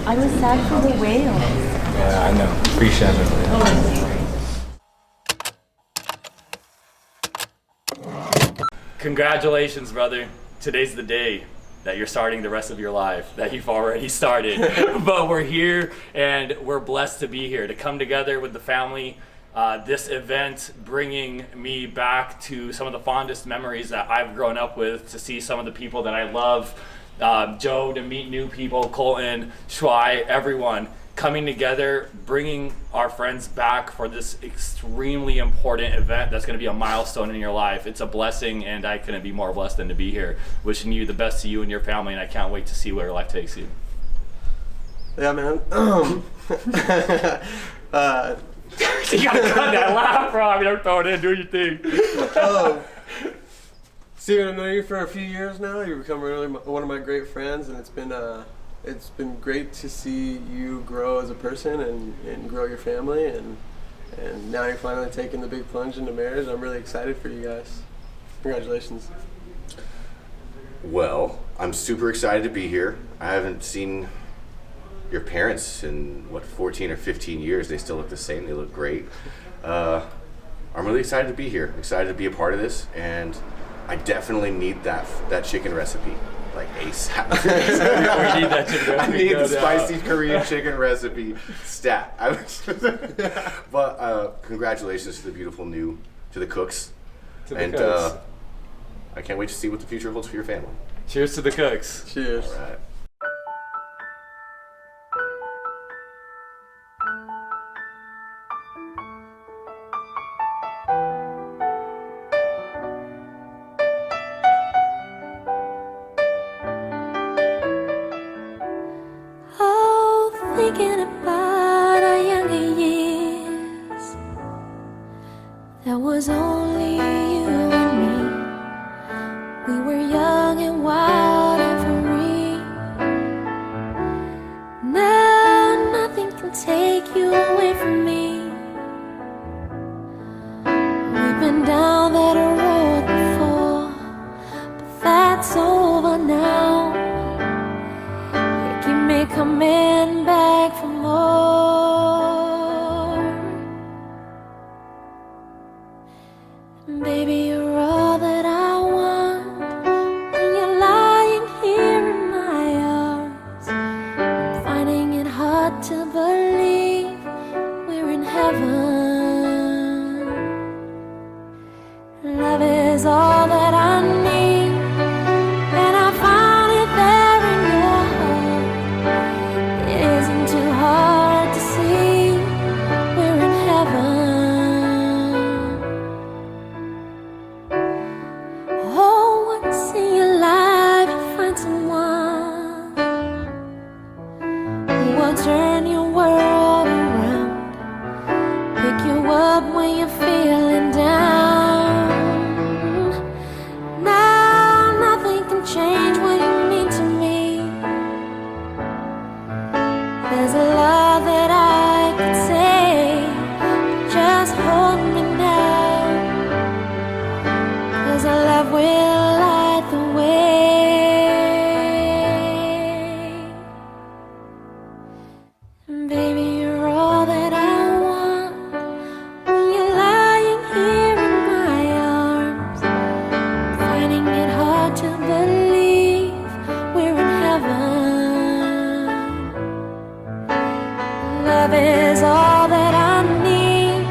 I was sad for the whales. Yeah, I know. Appreciate it. Congratulations, brother. Today's the day that you're starting the rest of your life, that you've already started. But we're here and we're blessed to be here, to come together with the family. This event bringing me back to some of the fondest memories that I've grown up with, to see some of the people that I love, Joe, to meet new people, Colton, Shuai, everyone coming together, bringing our friends back for this extremely important event that's going to be a milestone in your life. It's a blessing, and I couldn't be more blessed than to be here. Wishing you the best to you and your family, and I can't wait to see where life takes you. Yeah, man. You gotta cut that laugh, bro. I mean, I'm throwing in, do your thing. Steven, I've known you for a few years now. You've become really one of my great friends, and it's been great to see you grow as a person and grow your family, and now you're finally taking the big plunge into marriage. I'm really excited for you guys. Congratulations. Well, I'm super excited to be here. I haven't seen your parents in, 14 or 15 years. They still look the same. They look great. I'm really excited to be here. Excited to be a part of this, and I definitely need that chicken recipe. Like ASAP. We need that chicken recipe. I need the spicy Korean chicken recipe stat. But congratulations to the beautiful to the Cookes. I can't wait to see what the future holds for your family. Cheers to the Cookes. Cheers. All right. Thinking about our younger years, there was only you and me. We were young and wild and free. Now nothing can take you away from me. We've been down that road before, but that's over now. You keep me coming back for more. Baby, you're all that I want when you're lying here in my arms. I'm finding it hard to believe we're in heaven. Love is all that I need, and I found it there in your heart. It isn't too hard to see we're in heaven. Oh, once in your life you find someone who will turn your world around, pick you up when you're feeling down. Now nothing can change what you mean to me. There's a lot that I could say, but just hold me now, 'cause our love will light the way. Baby, you're all that I want when you're lying here in my arms. I'm finding it hard to believe we're in heaven. Love is all that I need,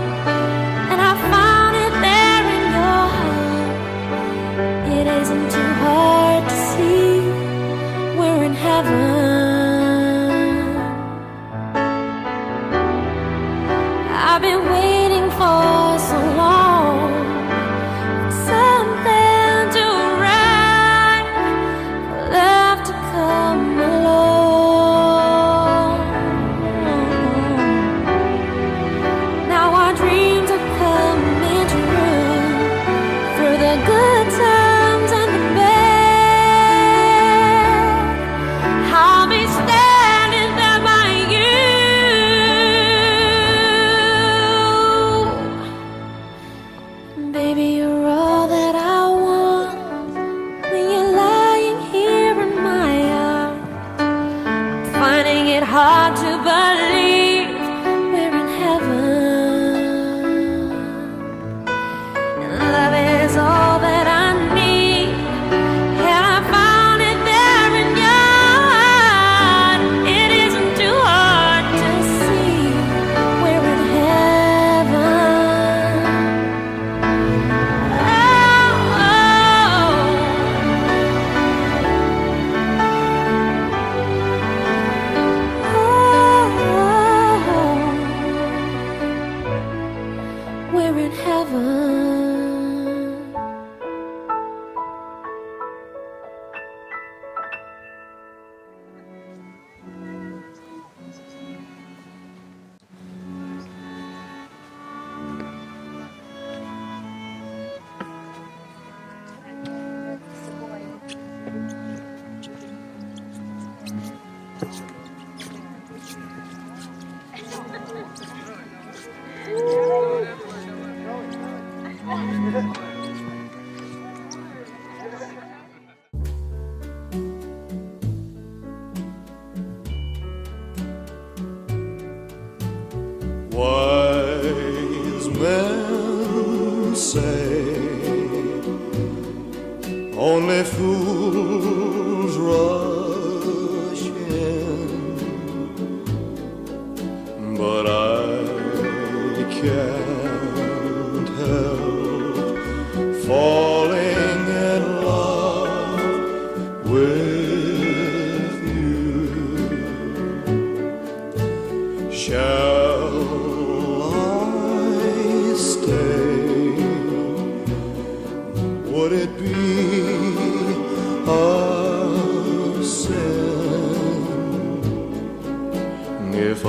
and I found it there in your heart. It isn't too hard to see we're in heaven. I've been waiting for so long for something to right, for love to come along. Now our dreams are coming true, through the good times and the bad. I've hard to believe we're in heaven. And love is all that I need, and I found it there in your heart. It isn't too hard to see we're in heaven. We're in heaven. Wise men say only fools rush in, but I can't help falling in love with you. Shall I stay? Would it be a sin if I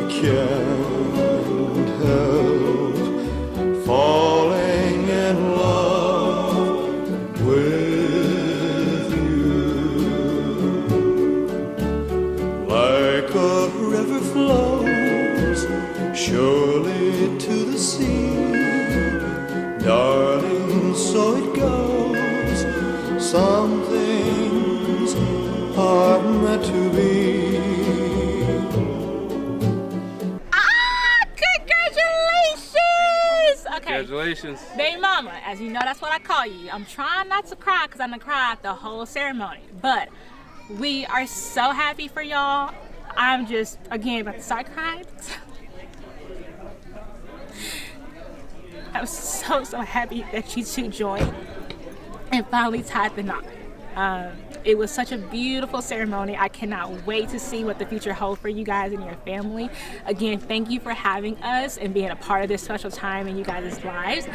can't help falling in love with you? Like a river flows surely to the sea, darling, so it goes. Some things are meant to be. Congratulations! Okay. Congratulations. Baby mama, as you know, that's what I call you. I'm trying not to cry because I'm gonna cry the whole ceremony. But we are so happy for y'all. I'm just, again, about to start crying. I'm so happy that you two joined and finally tied the knot. It was such a beautiful ceremony. I cannot wait to see what the future holds for you guys and your family. Again, thank you for having us and being a part of this special time in you guys' lives.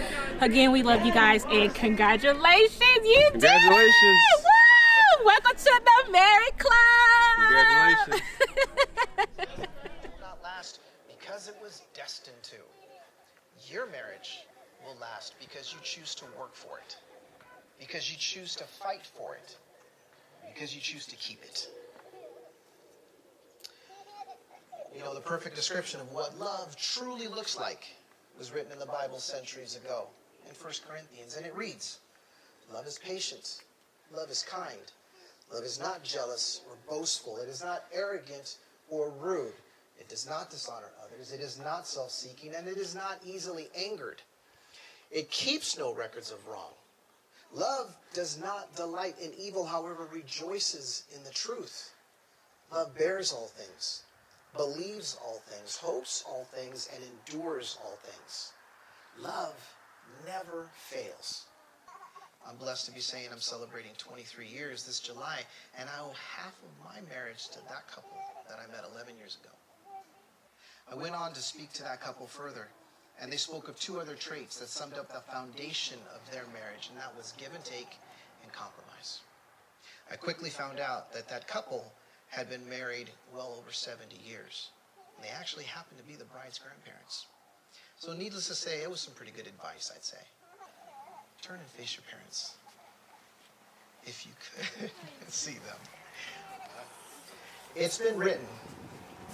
Again, we love you guys and congratulations, you did Congratulations. it! Woo! Welcome to the Married Club! Congratulations. Not last because it was destined to. Your marriage will last because you choose to work for it, because you choose to fight for it, because you choose to keep it. You know, the perfect description of what love truly looks like was written in the Bible centuries ago in 1 Corinthians, and it reads, "Love is patient, love is kind, love is not jealous or boastful, it is not arrogant or rude, it does not dishonor others, it is not self-seeking, and it is not easily angered. It keeps no records of wrong. Love does not delight in evil, however, rejoices in the truth. Love bears all things, believes all things, hopes all things, and endures all things. Love never fails." I'm blessed to be saying I'm celebrating 23 years this July, and I owe half of my marriage to that couple that I met 11 years ago. I went on to speak to that couple further, and they spoke of two other traits that summed up the foundation of their marriage, and that was give and take and compromise. I quickly found out that that couple had been married well over 70 years, and they actually happened to be the bride's grandparents. So needless to say, it was some pretty good advice, I'd say. Turn and face your parents, if you could see them. It's been written,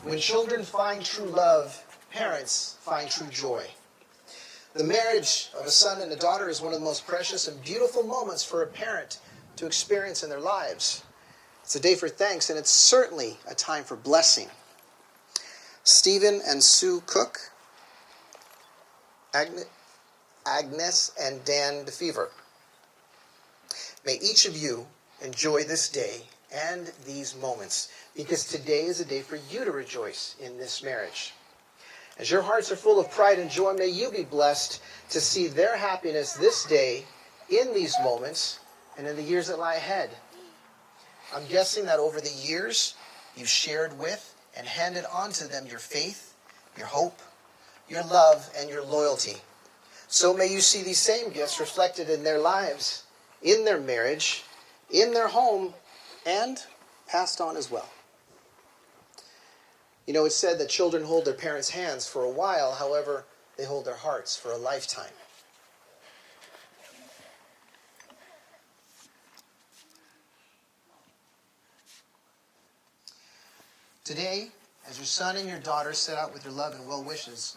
when children find true love, parents find true joy. The marriage of a son and a daughter is one of the most precious and beautiful moments for a parent to experience in their lives. It's a day for thanks, and it's certainly a time for blessing. Stephen and Sue Cooke, Agnes and Dan DeFever. May each of you enjoy this day and these moments, because today is a day for you to rejoice in this marriage. As your hearts are full of pride and joy, may you be blessed to see their happiness this day, in these moments, and in the years that lie ahead. I'm guessing that over the years, you've shared with and handed on to them your faith, your hope, your love, and your loyalty. So may you see these same gifts reflected in their lives, in their marriage, in their home, and passed on as well. You know, it's said that children hold their parents' hands for a while, however, they hold their hearts for a lifetime. Today, as your son and your daughter set out with your love and well wishes,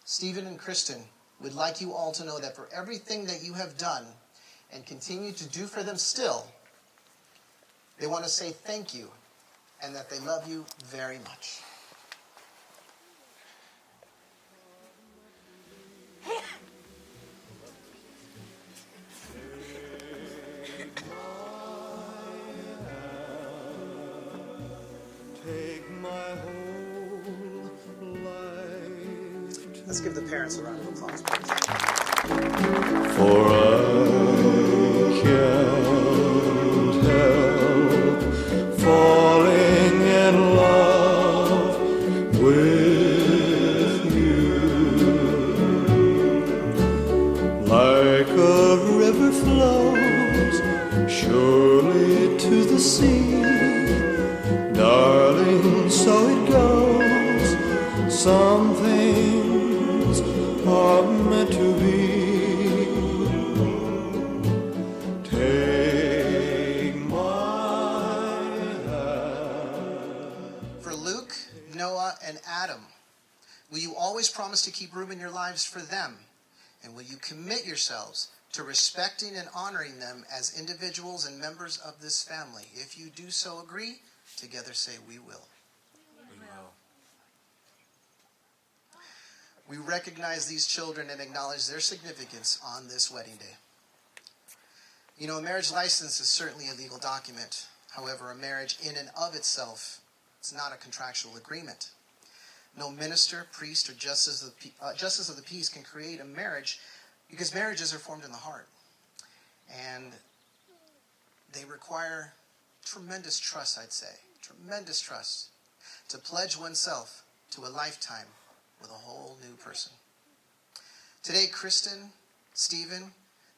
Stephen and Kristin would like you all to know that for everything that you have done and continue to do for them still, they want to say thank you and that they love you very much. Take my whole life. Let's give the parents a round of applause, please. For I can't help falling in love with you. Like a river flows surely to the sea. Darling, so it goes. Some things are meant to be. Take my hand. For Luke, Noah, and Adam, will you always promise to keep room in your lives for them? And will you commit yourselves to respecting and honoring them as individuals and members of this family? If you do so agree, together say, we will. We will. We recognize these children and acknowledge their significance on this wedding day. You know, a marriage license is certainly a legal document. However, a marriage in and of itself is not a contractual agreement. No minister, priest, or justice of the peace can create a marriage because marriages are formed in the heart. And they require tremendous trust, I'd say. Tremendous trust to pledge oneself to a lifetime with a whole new person. Today, Kristin, Stephen,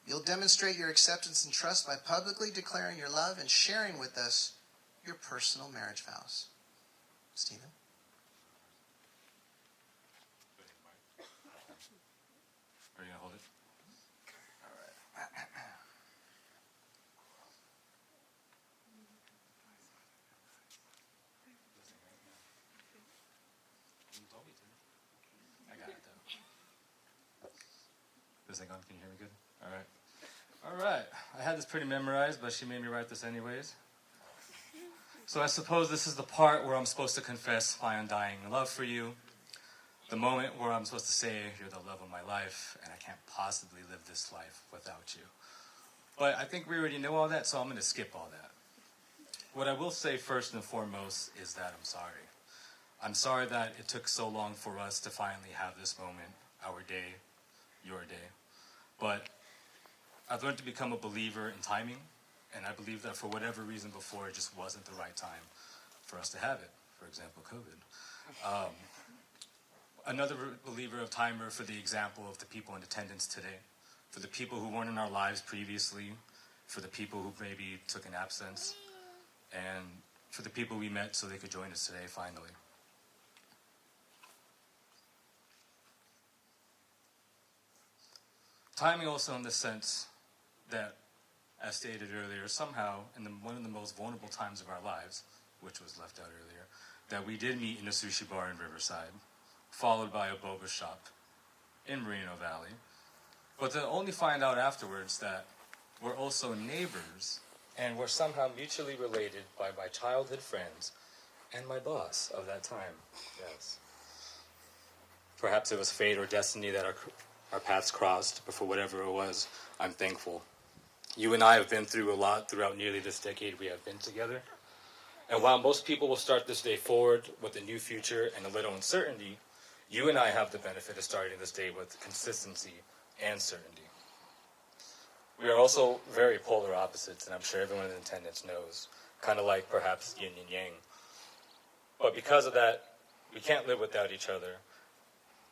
you'll demonstrate your acceptance and trust by publicly declaring your love and sharing with us your personal marriage vows. Stephen? Are you going to hold it? All right. I got it, though. This thing on? Can you hear me good? All right. All right. I had this pretty memorized, but she made me write this anyways. So I suppose this is the part where I'm supposed to confess my undying love for you. The moment where I'm supposed to say you're the love of my life, and I can't possibly live this life without you. But I think we already know all that, so I'm going to skip all that. What I will say first and foremost is that I'm sorry. I'm sorry that it took so long for us to finally have this moment, our day, your day. But I've learned to become a believer in timing, and I believe that for whatever reason before, it just wasn't the right time for us to have it. For example, COVID. Another believer of timer for the example of the people in attendance today, for the people who weren't in our lives previously, for the people who maybe took an absence, and for the people we met so they could join us today finally. Timing also in the sense that, as stated earlier, somehow in one of the most vulnerable times of our lives, which was left out earlier, that we did meet in a sushi bar in Riverside, followed by a boba shop in Moreno Valley, but to only find out afterwards that we're also neighbors and were somehow mutually related by my childhood friends and my boss of that time. Yes. Perhaps it was fate or destiny that our paths crossed, but for whatever it was, I'm thankful. You and I have been through a lot throughout nearly this decade we have been together. And while most people will start this day forward with a new future and a little uncertainty, you and I have the benefit of starting this day with consistency and certainty. We are also very polar opposites, and I'm sure everyone in attendance knows, kind of like perhaps yin and yang. But because of that, we can't live without each other,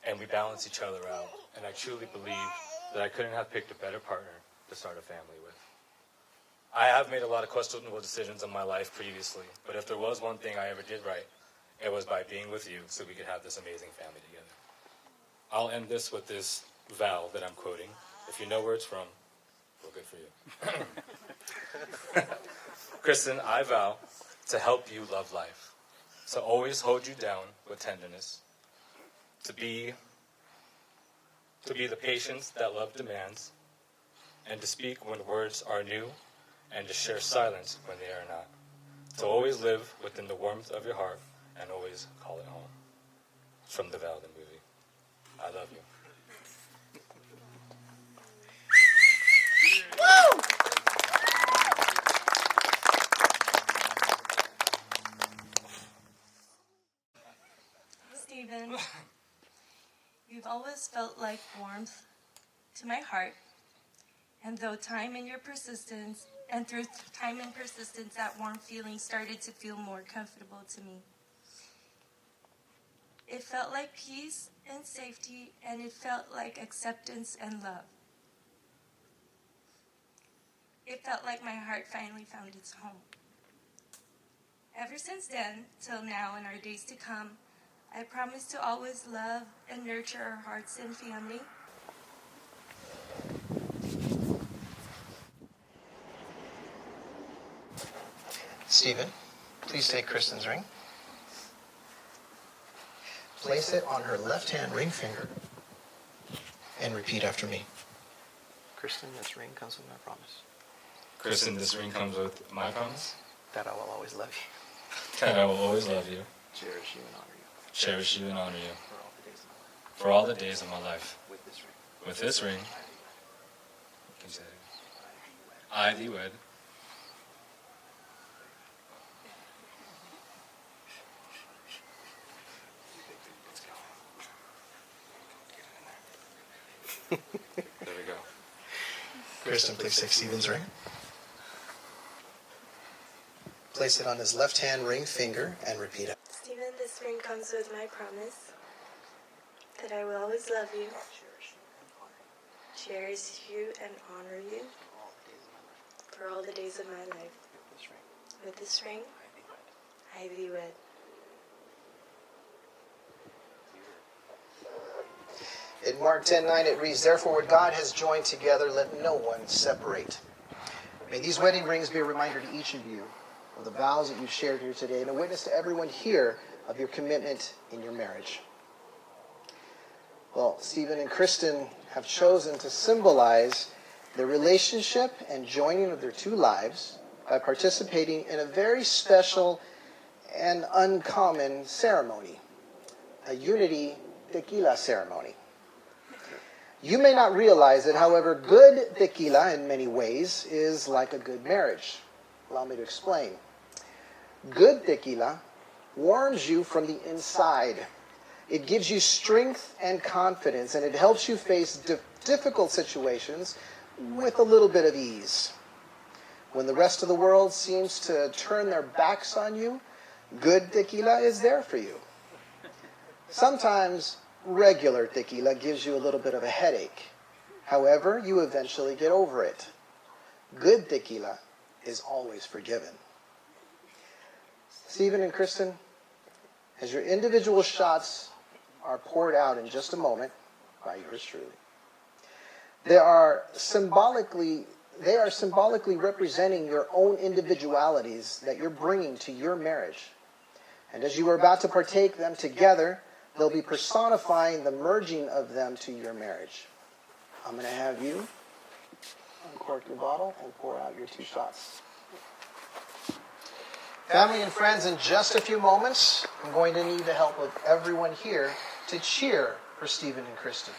and we balance each other out. And I truly believe that I couldn't have picked a better partner to start a family with. I have made a lot of questionable decisions in my life previously, but if there was one thing I ever did right, it was by being with you so we could have this amazing family together. I'll end this with this vow that I'm quoting. If you know where it's from, well, good for you. Kristin, I vow to help you love life, to always hold you down with tenderness, to be the patience that love demands, and to speak when words are new, and to share silence when they are not, to always live within the warmth of your heart and always call it home. It's from the Vellano movie. I love you. Stephen, you've always felt like warmth to my heart, and through time and persistence, that warm feeling started to feel more comfortable to me. It felt like peace and safety, and it felt like acceptance and love. It felt like my heart finally found its home. Ever since then, till now and our days to come, I promise to always love and nurture our hearts and family. Stephen, please take Kristin's ring. Place it on her left-hand ring finger and repeat after me. Kristin, this ring comes with my promise. Kristin, this ring comes with my promise. That I will always love you. That I will always love you. Cherish you and honor you. Cherish you and honor you. For all the days of my life. For all the days of my life. With this ring. With this ring. Can you say it? I thee wed. There we go. Kristin, please take Stephen's ring. Place it on his left-hand ring finger and repeat it. Stephen, this ring comes with my promise that I will always love you, cherish you and honor you for all the days of my life. With this ring, I thee wed. In Mark 10:9 it reads, "Therefore what God has joined together, let no one separate." May these wedding rings be a reminder to each of you of the vows that you've shared here today and a witness to everyone here of your commitment in your marriage. Well, Stephen and Kristin have chosen to symbolize the relationship and joining of their two lives by participating in a very special and uncommon ceremony, a unity tequila ceremony. You may not realize it, however, good tequila in many ways is like a good marriage. Allow me to explain. Good tequila warms you from the inside. It gives you strength and confidence, and it helps you face difficult situations with a little bit of ease. When the rest of the world seems to turn their backs on you, good tequila is there for you. Sometimes regular tequila gives you a little bit of a headache. However, you eventually get over it. Good tequila is always forgiven. Stephen and Kristin, as your individual shots are poured out in just a moment by yours truly, they are symbolically representing your own individualities that you're bringing to your marriage. And as you are about to partake them together, they'll be personifying the merging of them to your marriage. I'm going to have you uncork your bottle and pour out your two shots. Family and friends, in just a few moments, I'm going to need the help of everyone here to cheer for Stephen and Kristin.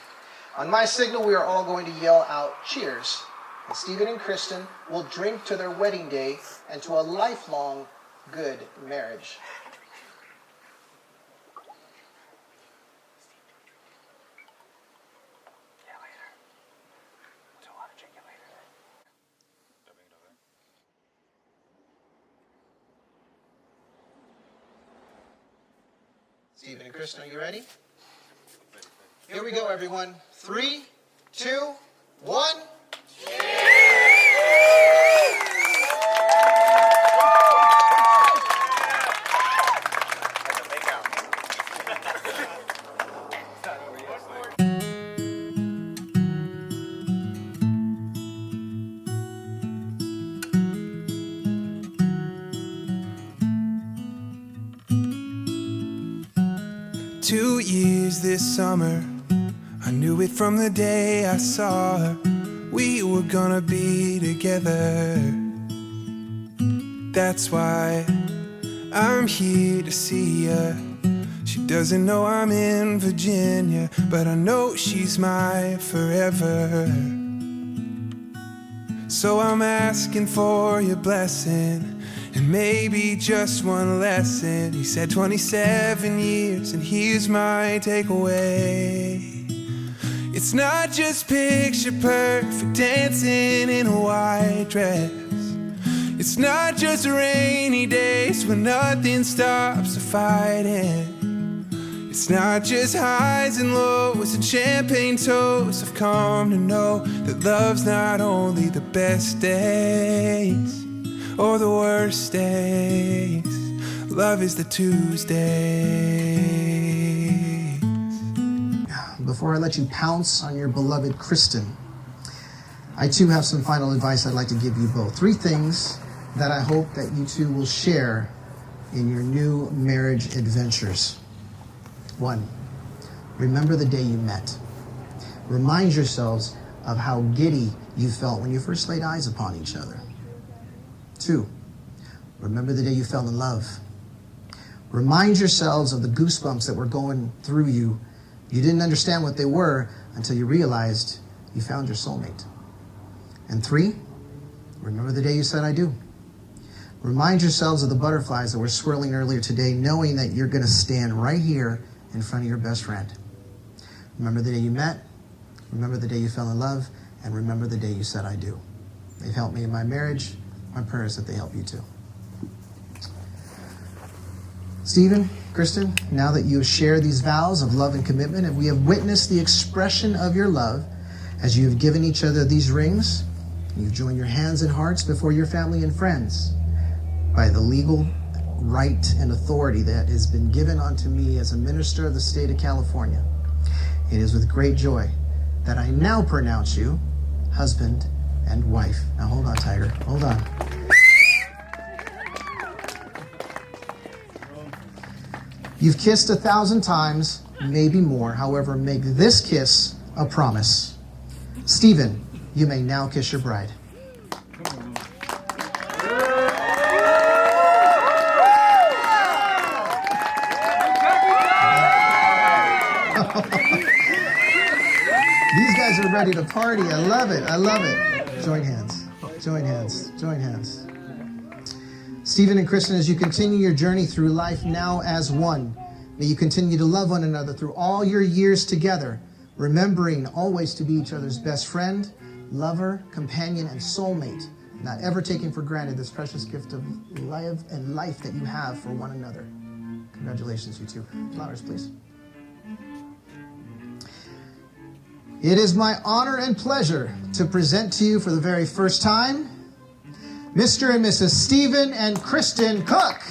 On my signal, we are all going to yell out cheers, and Stephen and Kristin will drink to their wedding day and to a lifelong good marriage. Stephen and Kristin, are you ready? Here we go, everyone. 3, 2, 1. Two years this summer, I knew it from the day I saw her. We were gonna be together. That's why I'm here to see her. She doesn't know I'm in Virginia, but I know she's my forever. So I'm asking for your blessing, and maybe just one lesson. He said 27 years, and here's my takeaway. It's not just picture perfect dancing in a white dress. It's not just rainy days when nothing stops the fighting. It's not just highs and lows and champagne toasts. I've come to know that love's not only the best days or the worst days. Love is the Tuesdays. Before I let you pounce on your beloved Kristin, I too have some final advice I'd like to give you both. 3 things that I hope that you two will share in your new marriage adventures. 1, remember the day you met. Remind yourselves of how giddy you felt when you first laid eyes upon each other. 2, remember the day you fell in love. Remind yourselves of the goosebumps that were going through you. You didn't understand what they were until you realized you found your soulmate. And 3, remember the day you said I do. Remind yourselves of the butterflies that were swirling earlier today, knowing that you're going to stand right here in front of your best friend. Remember the day you met, remember the day you fell in love, and remember the day you said I do. They've helped me in my marriage. My prayer is that they help you too. Stephen, Kristin, now that you have shared these vows of love and commitment, and we have witnessed the expression of your love as you have given each other these rings, you've joined your hands and hearts before your family and friends by the legal right and authority that has been given unto me as a minister of the state of California. It is with great joy that I now pronounce you husband and wife. Now hold on, Tiger, hold on. You've kissed 1,000 times, maybe more. However, make this kiss a promise. Stephen, you may now kiss your bride. These guys are ready to party. I love it. I love it. Join hands. Join hands. Join hands. Stephen and Kristin, as you continue your journey through life now as one, may you continue to love one another through all your years together, remembering always to be each other's best friend, lover, companion, and soulmate, not ever taking for granted this precious gift of love and life that you have for one another. Congratulations, you two. Flowers, please. It is my honor and pleasure to present to you for the very first time, Mr. and Mrs. Stephen and Kristin Cooke.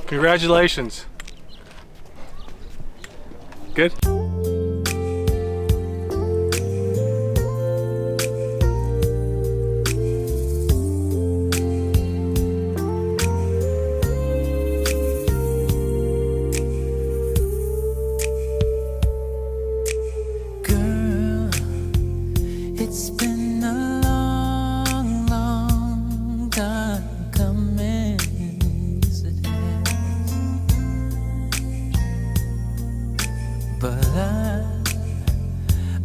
Congratulations. Good? It's been a long, long time coming. Yes, it has. But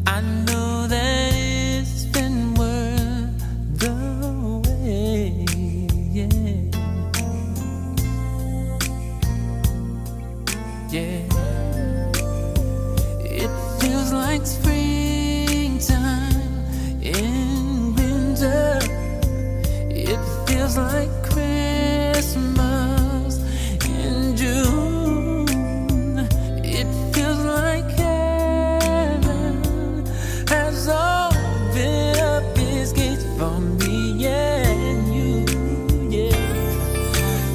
I know that it's been worth the wait. Yeah. It feels like springtime in winter. It feels like Christmas in June. It feels like heaven has opened up its gates for me and you. Yeah.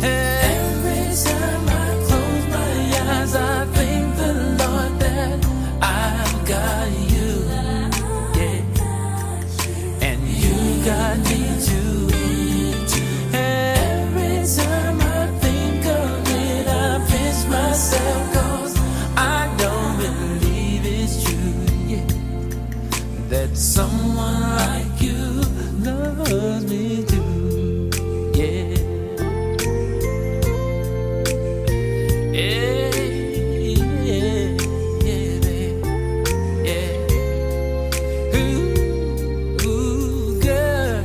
Every time I close my eyes, I thank the Lord that I've got you. Yeah. And you got me too. Every time I think of it, I pinch myself, 'cause I don't believe it's true. Yeah. That someone like you loves me too. Yeah. Yeah, yeah, yeah, babe. Yeah. Ooh, girl,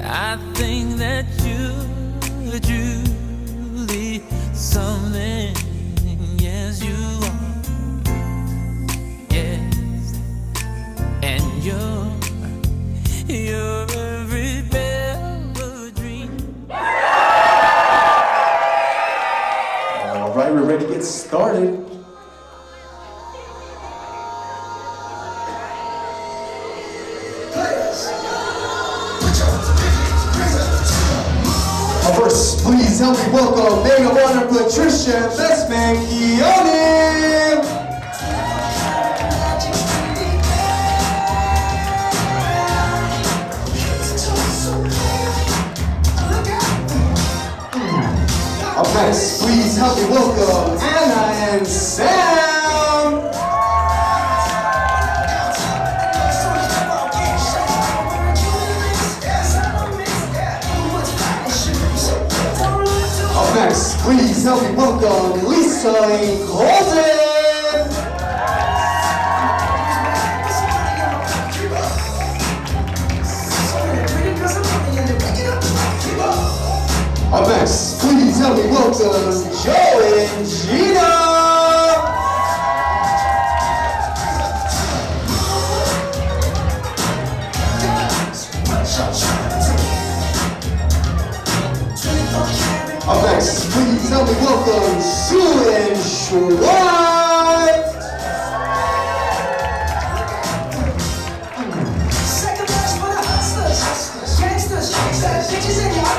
I think that you're truly something. Yes, you are. Yes, and you're every bit of a dream. All right, we're ready to get started. First, please help me welcome Mayor of Honor Patricia and best man Keone. Up next, please help me welcome Anna and Sam. Up next, please help me welcome Lisa and Colton. Up next, please help me welcome Joe and Chino. Up next, please help me welcome Sue and Schwartz.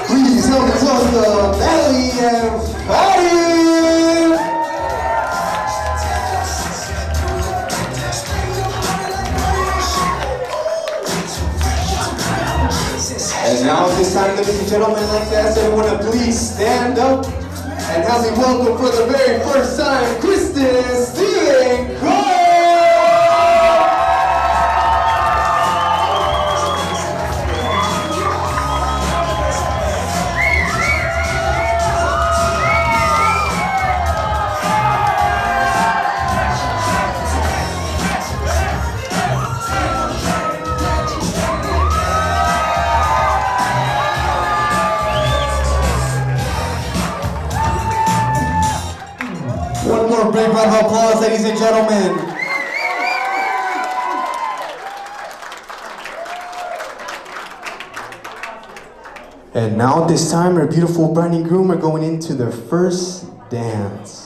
Please help me welcome Ellie and Patty. And now at this time, ladies and gentlemen, I'd like to ask everyone to please stand up and help me welcome for the very first time, Kristin, Steve, and Cooke. One more big round of applause, ladies and gentlemen. And now at this time, our beautiful bride and groom are going into their first dance.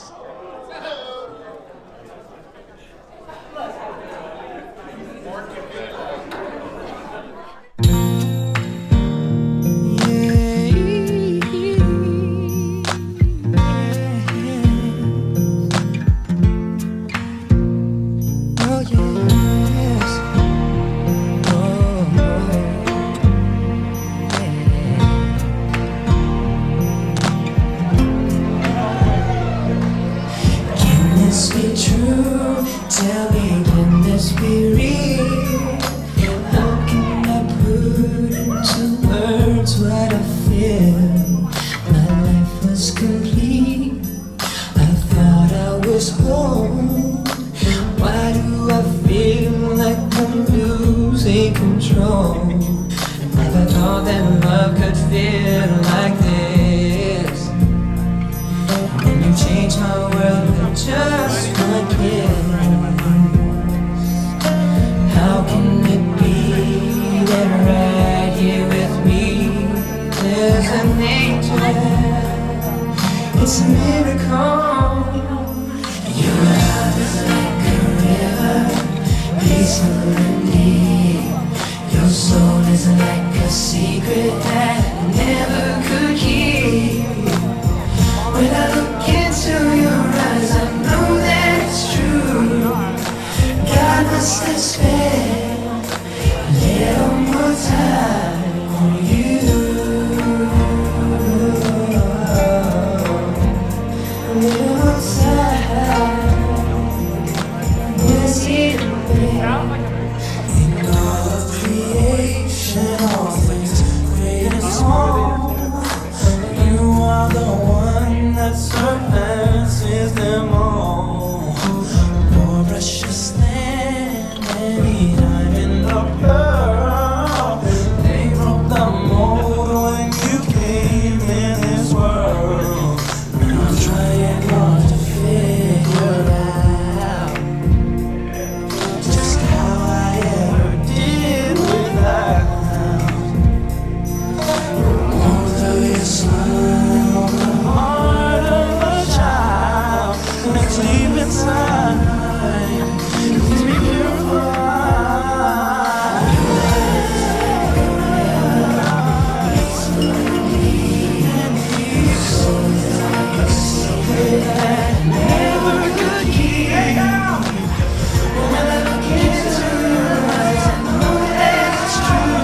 must be true. Tell me, can this be real? How can I put into words what I feel? My life was complete. I thought I was home. Why do I feel like I'm losing control? Never thought that love could feel like this. And you changed my world with just one kiss. How can it be that right here with me there's an angel? It's a miracle. Your love is like a river, peacefully. Your soul is like a secret that I never could keep. When I look into your eyes, I know that it's true. God must have spent a little more time for you. A little more time. Was it in all of creation, all things great and small? You are the one that surpasses them all. More precious than any diamond or pearl. They broke the mold when you came in this world. And I'm trying hard to figure out just how I ever did without. Warmth of your smile, the heart of a child makes deep inside, keeps me purified. Never could keep. When I look into your eyes, I know that it's true.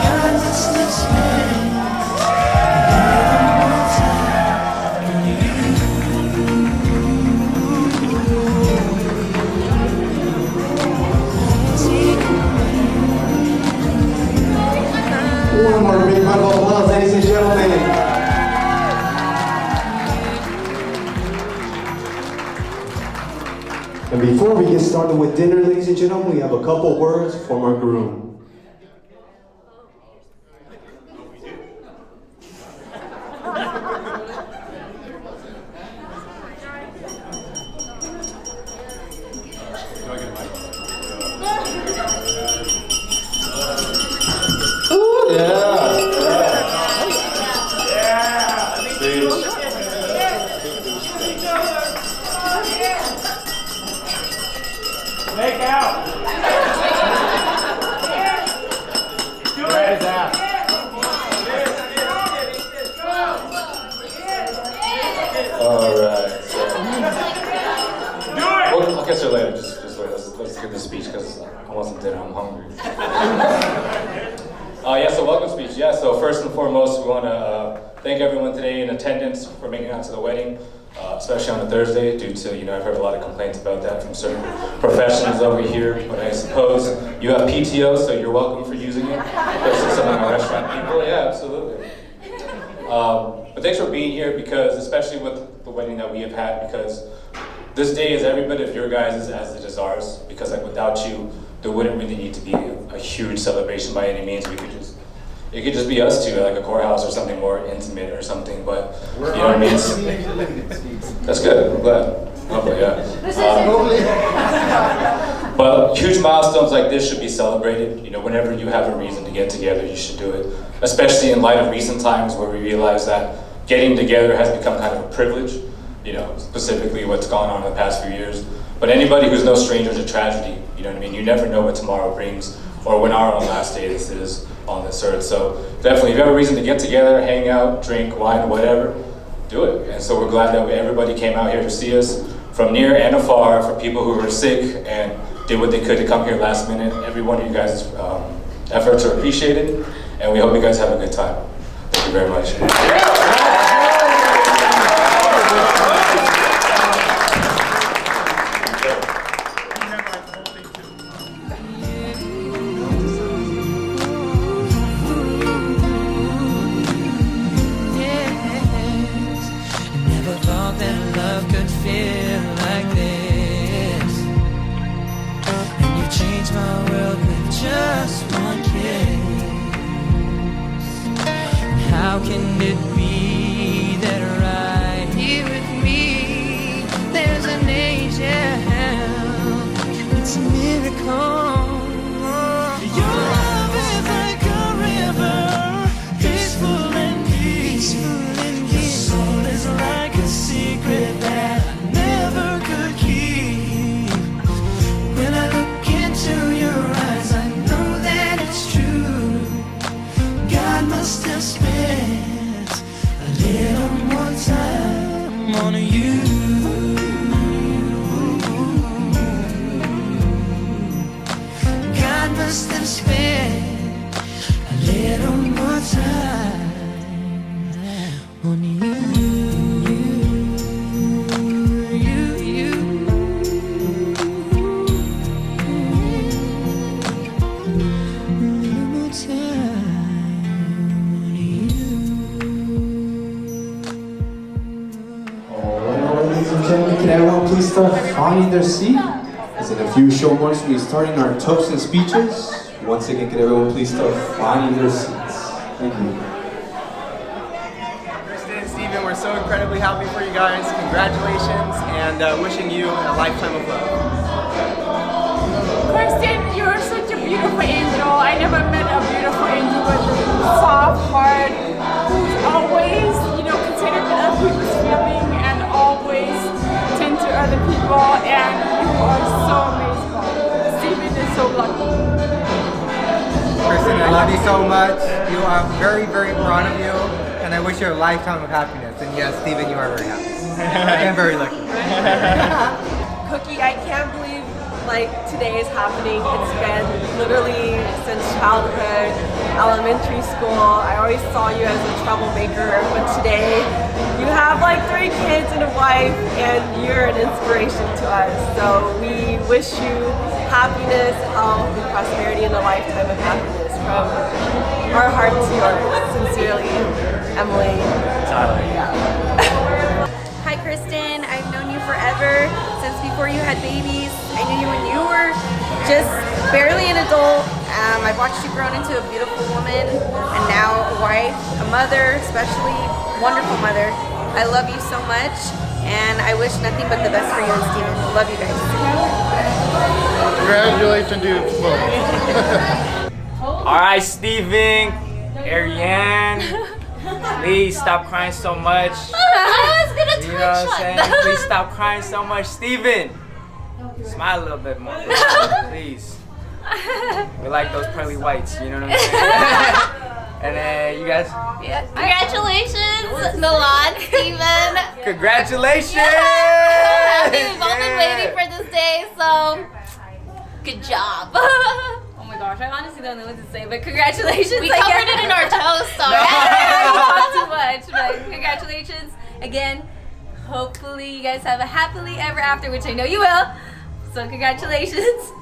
God must have spent a little more time on you. One more big round of applause, ladies and gentlemen. And before we get started with dinner, ladies and gentlemen, we have a couple words from our groom. Make out. Where is that? All right. Well, I'll catch you later. Just wait. Let's get this speech because I want some dinner. I'm hungry. Yeah. So welcome speech. Yeah. So first and foremost, we want to thank everyone today in attendance for making it out to the wedding. Especially on a Thursday, due to, I've heard a lot of complaints about that from certain professionals over here, but I suppose you have PTO, so you're welcome for using it, especially some of my restaurant people. Yeah, absolutely. But thanks for being here, because especially with the wedding that we have had, because this day is every bit of your guys' as it is ours, because without you, there wouldn't really need to be a huge celebration by any means. It could just be us two at like a courthouse or something more intimate or something, but you know what I mean? That's good, I'm glad. Hopefully, yeah. But huge milestones like this should be celebrated. Whenever you have a reason to get together, you should do it. Especially in light of recent times where we realize that getting together has become kind of a privilege, specifically what's gone on in the past few years. But anybody who's no stranger to tragedy, you know what I mean? You never know what tomorrow brings, or when our own last day this is on this earth. So definitely, if you have a reason to get together, hang out, drink, wine, whatever, do it. And so we're glad that everybody came out here to see us from near and afar, for people who were sick and did what they could to come here last minute. Every one of you guys' efforts are appreciated, and we hope you guys have a good time. Thank you very much. thought that love could feel like this. And you changed my world with just one kiss. How can it be that right here with me there's an angel? It's a miracle. Your love is like a river, peaceful and deep. Your soul is like a secret that I never could keep. When I look into your eyes, I know that it's true. God must have spent a little more time on you. God must have spent a little more time on you. Can everyone please start finding their seat? As in a few short moments we'll be starting our toasts and speeches. Once again, can everyone please start finding their seats? Thank you. Kristin and Steven, we're so incredibly happy for you guys. Congratulations and wishing you a lifetime of love. Kristin, you're such a beautiful angel. I never met a beautiful angel with a soft heart who's always, considerate of other people's feelings and always tend to other people, and you are so amazing. Steven is so lucky. Kristin, I love you so much. You are very, very proud of you, and I wish you a lifetime of happiness. And yes, Steven, you are very happy. And very lucky. Cookie, I can't believe today is happening. It's been literally since childhood, elementary school. I always saw you as a troublemaker, but today you have 3 kids and a wife, and you're an inspiration to us. So we wish you happiness, health, and prosperity, and a lifetime of happiness from our heart to yours. Sincerely, Emily. Tyler. Yeah. Hi Kristin, I've known you forever, since before you had babies. I knew you when you were just barely an adult. I've watched you grow into a beautiful woman, and now a wife, a mother, especially wonderful mother. I love you so much, and I wish nothing but the best for you and Steven. Love you guys. Congratulations to you both. All right, Steven, Ariane, please stop crying so much. I was gonna You know what I'm saying? Please stop crying so much. Steven, smile a little bit more, please. We like those pearly whites, you know what I'm saying? And then you guys? Yeah. Congratulations, Milan, Steven. Congratulations! We've all been waiting for this day, so good job. Oh my gosh, I honestly don't know what to say, but congratulations. We covered it in our toast, sorry. We talked too much, but congratulations again. Hopefully you guys have a happily ever after, which I know you will. So congratulations.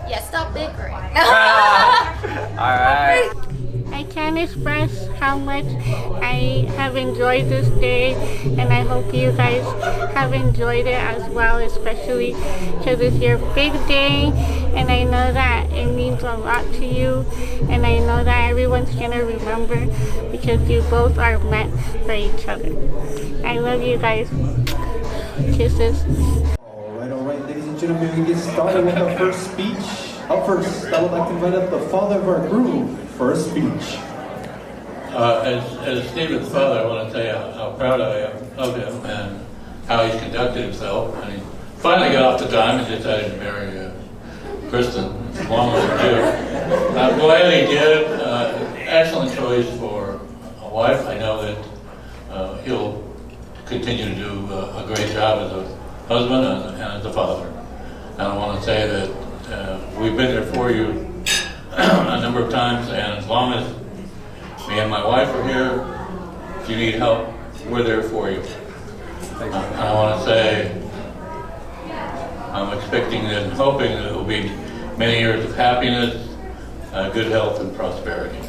Yeah, stop bickering. All right. I can't express how much I have enjoyed this day, and I hope you guys have enjoyed it as well, especially because it's your big day, and I know that it means a lot to you, and I know that everyone's gonna remember because you both are meant for each other. I love you guys. Kisses. All right, ladies and gentlemen, we get started with our first speech. Up first, I would like to invite up the father of our groom for a speech. As Steven's father, I want to say how proud I am of him and how he's conducted himself. And he finally got off the dime and decided to marry Kristin. It's long overdue. I'm glad he did. Excellent choice for a wife. I know that he'll continue to do a great job as a husband and as a father. And I want to say that we've been there for you a number of times, and as long as me and my wife are here, if you need help, we're there for you. And I want to say I'm expecting and hoping that it will be many years of happiness, good health, and prosperity.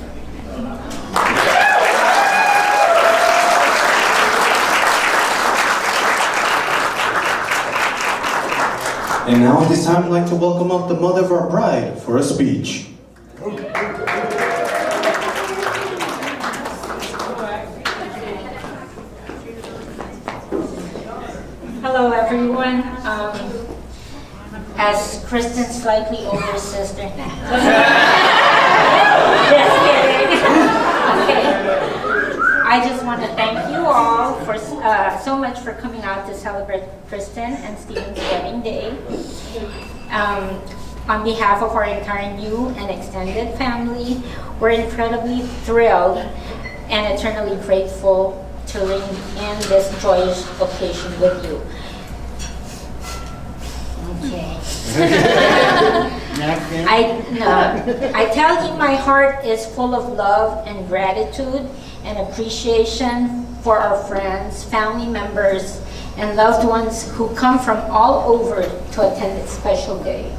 And now at this time, I'd like to welcome up the mother of our bride for a speech. Hello everyone. As Kristin's slightly older sister. Just kidding. Okay. I just want to thank you all for so much for coming out to celebrate Kristin and Steven's wedding day. On behalf of our entire new and extended family, we're incredibly thrilled and eternally grateful to ring in this joyous occasion with you. Okay. I tell you, my heart is full of love and gratitude and appreciation for our friends, family members, and loved ones who come from all over to attend this special day.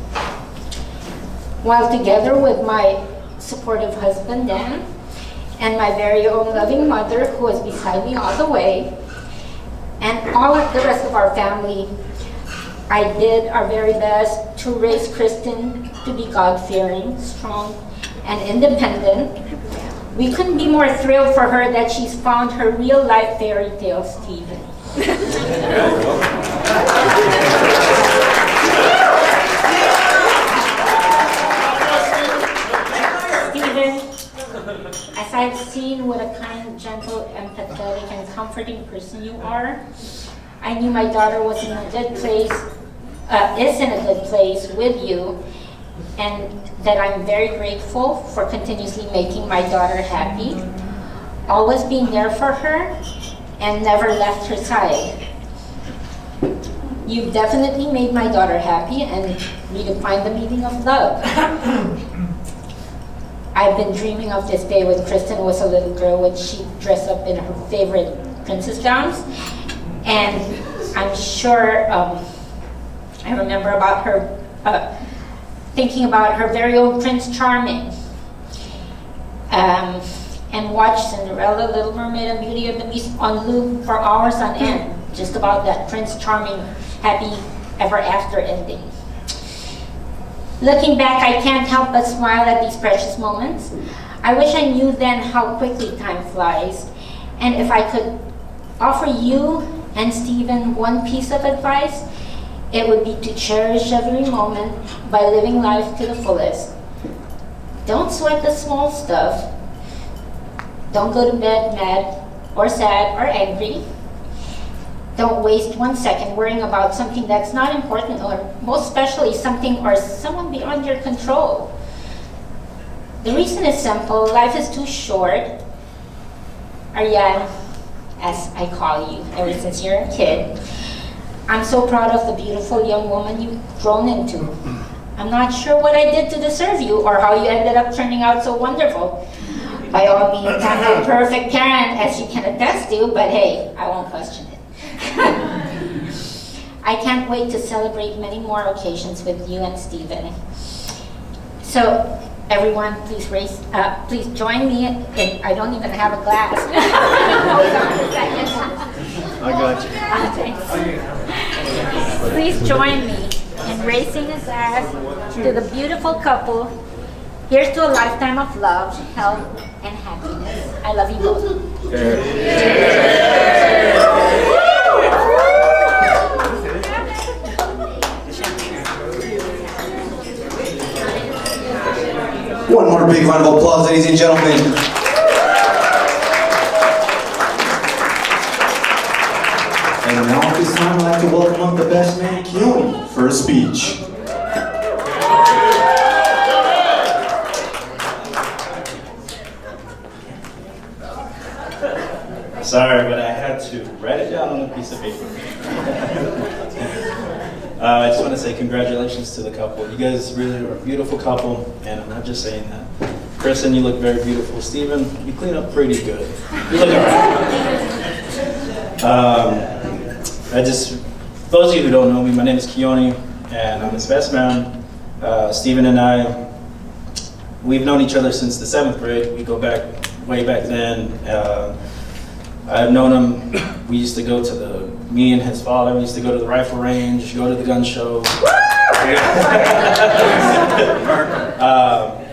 While together with my supportive husband, Dan, and my very own loving mother, who is beside me all the way, and all of the rest of our family, I did our very best to raise Kristin to be God-fearing, strong, and independent. We couldn't be more thrilled for her that she's found her real-life fairy tale, Steven. Steven, as I've seen what a kind, gentle, empathetic, and comforting person you are, I knew my daughter was in a good place, is in a good place with you, and that I'm very grateful for continuously making my daughter happy, always being there for her, and never left her side. You've definitely made my daughter happy and redefined the meaning of love. I've been dreaming of this day when Kristin was a little girl, when she dressed up in her favorite princess gowns. And I'm sure I remember about her, thinking about her very own Prince Charming. And watch Cinderella, Little Mermaid, and Beauty and the Beast on loop for hours on end, just about that Prince Charming, happy ever after ending. Looking back, I can't help but smile at these precious moments. I wish I knew then how quickly time flies, and if I could offer you and Steven one piece of advice, it would be to cherish every moment by living life to the fullest. Don't sweat the small stuff. Don't go to bed mad or sad or angry. Don't waste 1 second worrying about something that's not important, or most especially something or someone beyond your control. The reason is simple. Life is too short. Ariane, as I call you ever since you're a kid. I'm so proud of the beautiful young woman you've grown into. I'm not sure what I did to deserve you or how you ended up turning out so wonderful. By all means, I'm a perfect parent, as you can attest to, but hey, I won't question it. I can't wait to celebrate many more occasions with you and Steven. So, everyone, please join me in, I don't even have a glass. Hold on a second. I got you. Thanks. Please join me in raising a glass to the beautiful couple. Here's to a lifetime of love, health, and happiness. I love you both. One more big round of applause, ladies and gentlemen. And now at this time, I'd like to welcome up the best man, Chino, for a speech. Sorry, but I had to write it down on a piece of paper. I just want to say congratulations to the couple. You guys really are a beautiful couple, and I'm not just saying that. Kristin, you look very beautiful. Steven, you clean up pretty good. You look alright. Those of you who don't know me, my name is Chino, and I'm his best man. Steven and I, we've known each other since the 7th grade. We go back, way back then. I've known him, me and his father, we used to go to the rifle range, go to the gun show.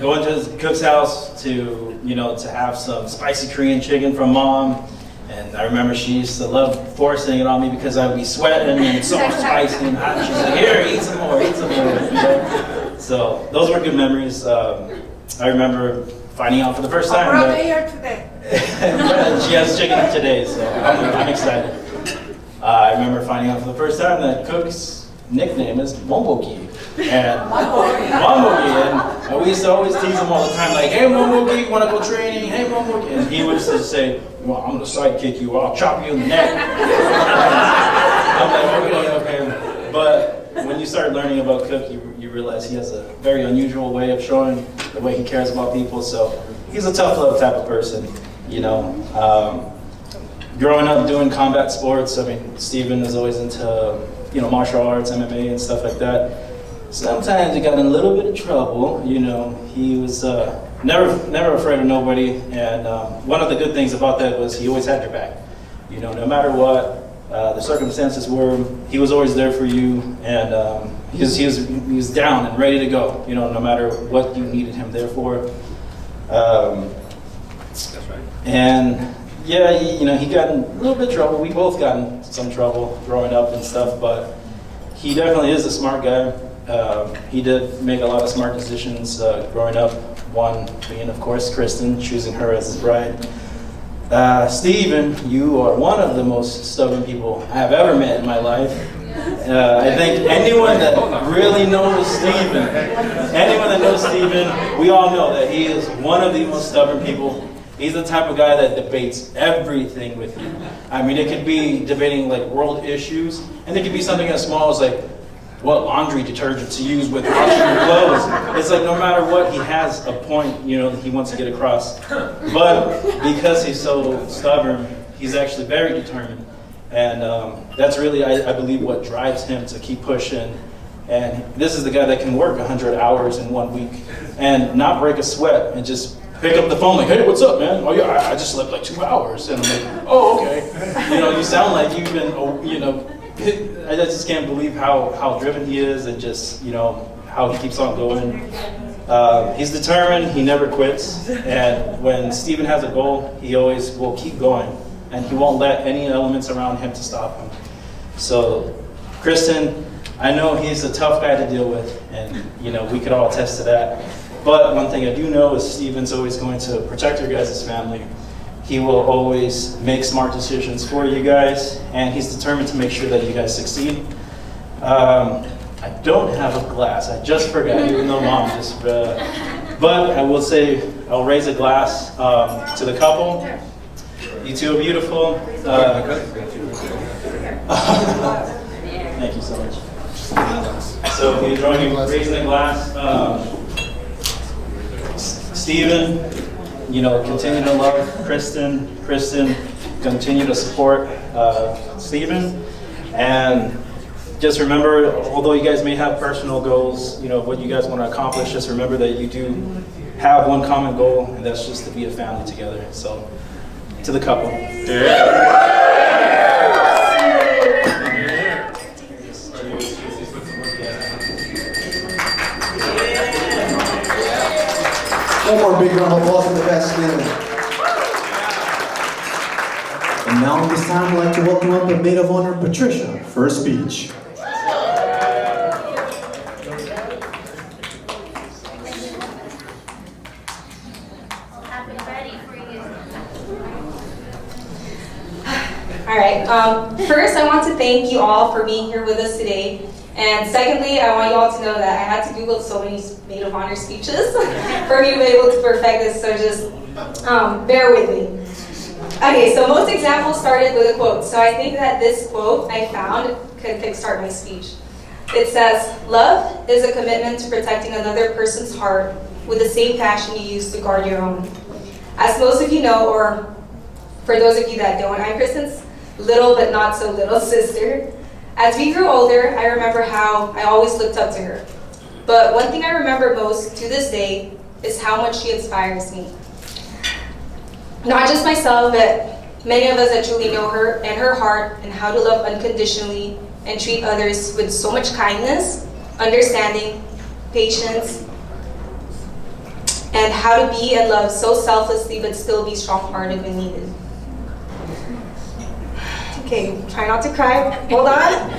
Going to Cooke's house to, to have some spicy Korean chicken from mom. And I remember she used to love forcing it on me because I would be sweating and it's so spicy and hot. She's like, here, eat some more, eat some more. So those were good memories. I remember finding out for the first time that here today. she has chicken today, so I'm excited. I remember finding out for the first time that Cooke's nickname is Momoki. And Momoki, and we used to always tease him all the time, like, hey Momoki, wanna go training? Hey Momoki. And he would just say, well, I'm gonna sidekick you, or I'll chop you in the neck. I'm like, okay. But when you start learning about Cooke, you realize he has a very unusual way of showing the way he cares about people. So he's a tough love type of person, Growing up doing combat sports, I mean, Steven is always into, martial arts, MMA and stuff like that. Sometimes he got in a little bit of trouble, he was never afraid of nobody. And one of the good things about that was he always had your back. No matter what the circumstances were, he was always there for you. And he was down and ready to go, no matter what you needed him there for. That's right. And yeah, he got in a little bit of trouble. We both got in some trouble growing up and stuff, but he definitely is a smart guy. He did make a lot of smart decisions growing up. One being, of course, Kristin, choosing her as his bride. Steven, you are one of the most stubborn people I have ever met in my life. I think anyone that really knows Steven, we all know that he is one of the most stubborn people. He's the type of guy that debates everything with you. I mean, it could be debating like world issues, and it could be something as small as like what laundry detergent to use with washing your clothes. It's like no matter what, he has a point, that he wants to get across. But because he's so stubborn, he's actually very determined. And that's really, I believe, what drives him to keep pushing. And this is the guy that can work 100 hours in 1 week and not break a sweat and just pick up the phone like, hey, what's up, man? Oh yeah, I just slept like 2 hours. And I'm like, oh, okay. You sound like you've been, I just can't believe how driven he is and just, how he keeps on going. He's determined, he never quits. And when Steven has a goal, he always will keep going. And he won't let any elements around him to stop him. So, Kristin, I know he's a tough guy to deal with, and we could all attest to that. But one thing I do know is Steven's always going to protect your guys' family. He will always make smart decisions for you guys, and he's determined to make sure that you guys succeed. I don't have a glass. I just forgot, even though Mom just. But I will say, I'll raise a glass to the couple. You two are beautiful. Thank you so much. So if you join me raising the glass, Steven, continue to love Kristin. Kristin, continue to support Steven. And just remember, although you guys may have personal goals, what you guys want to accomplish, just remember that you do have one common goal, and that's just to be a family together. So, to the couple. One more big round of applause for the best man. And now at this time, I'd like to welcome up the maid of honor, Patricia, for her speech. All right, first I want to thank you all for being here with us today. And secondly, I want you all to know that I had to Google so many maid of honor speeches for me to be able to perfect this, so just bear with me. Okay, so most examples started with a quote. So I think that this quote I found could kickstart my speech. It says, "Love is a commitment to protecting another person's heart with the same passion you use to guard your own." As most of you know, or for those of you that don't, I'm Kristin's little but not so little sister. As we grew older, I remember how I always looked up to her. But one thing I remember most to this day is how much she inspires me. Not just myself, but many of us that truly know her and her heart and how to love unconditionally and treat others with so much kindness understanding, patience, and how to be and love so selflessly but still be strong-hearted when needed. Okay, try not to cry. Hold on.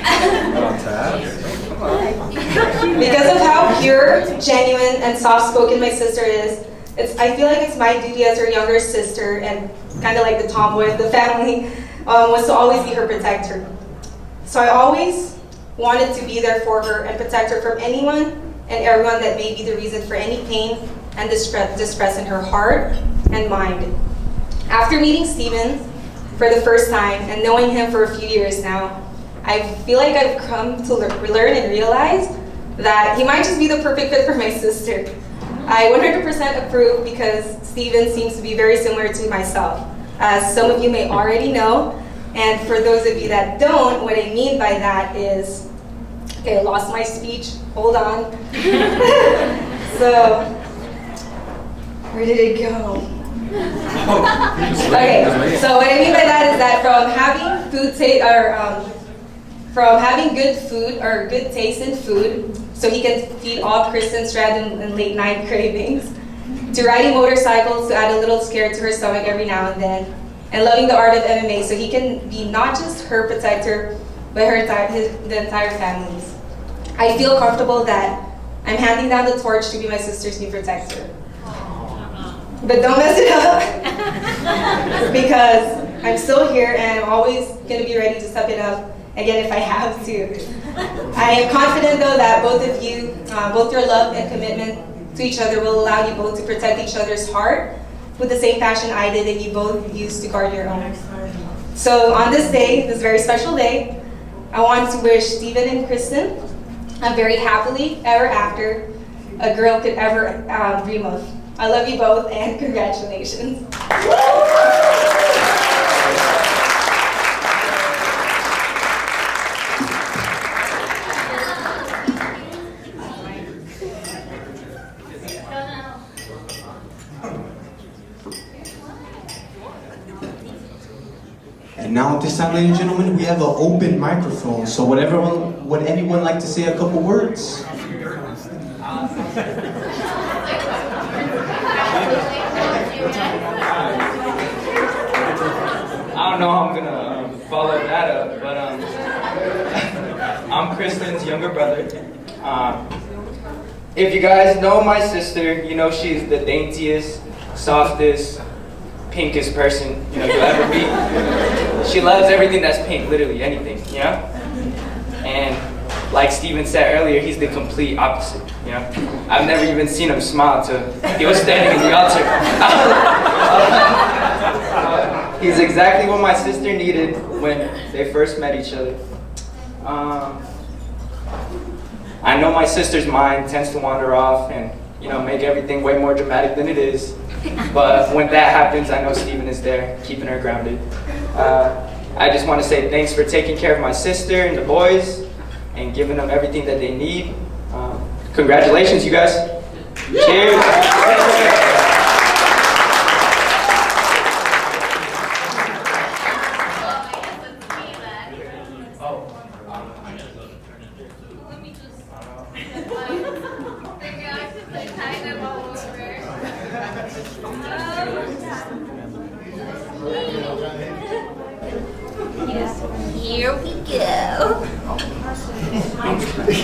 Because of how pure, genuine, and soft-spoken my sister is, I feel like it's my duty as her younger sister and kind of like the tomboy of the family was to always be her protector. So I always wanted to be there for her and protect her from anyone and everyone that may be the reason for any pain and distress in her heart and mind. After meeting Steven for the first time and knowing him for a few years now, I feel like I've come to learn and realize that he might just be the perfect fit for my sister. I 100% approve because Steven seems to be very similar to myself, as some of you may already know. And for those of you that don't, what I mean by that is, okay, I lost my speech, hold on. So, where did it go? Okay, so what I mean by that is that from having from having good food or good taste in food, so he can feed all Kristin's random and late night cravings, to riding motorcycles to add a little scare to her stomach every now and then, and loving the art of MMA so he can be not just her protector, but the entire family's. I feel comfortable that I'm handing down the torch to be my sister's new protector. But don't mess it up, because I'm still here and I'm always going to be ready to step it up again if I have to. I am confident though that both of you, both your love and commitment to each other will allow you both to protect each other's heart with the same passion I did that you both used to guard your own. So on this day, this very special day, I want to wish Steven and Kristin a very happily ever after a girl could ever dream of. I love you both and congratulations. And now at this time, ladies and gentlemen, we have an open microphone. So would anyone like to say a couple words? I don't know how I'm gonna follow that up, but I'm Kristin's younger brother. If you guys know my sister, you know she's the daintiest, softest, pinkest person you'll ever meet. She loves everything that's pink, literally anything, you know? And like Steven said earlier, he's the complete opposite, you know? I've never even seen him smile till he was standing in the altar. He's exactly what my sister needed when they first met each other. I know my sister's mind tends to wander off and make everything way more dramatic than it is. But when that happens, I know Steven is there, keeping her grounded. I just want to say thanks for taking care of my sister and the boys and giving them everything that they need. Congratulations, you guys. Cheers. Here we go.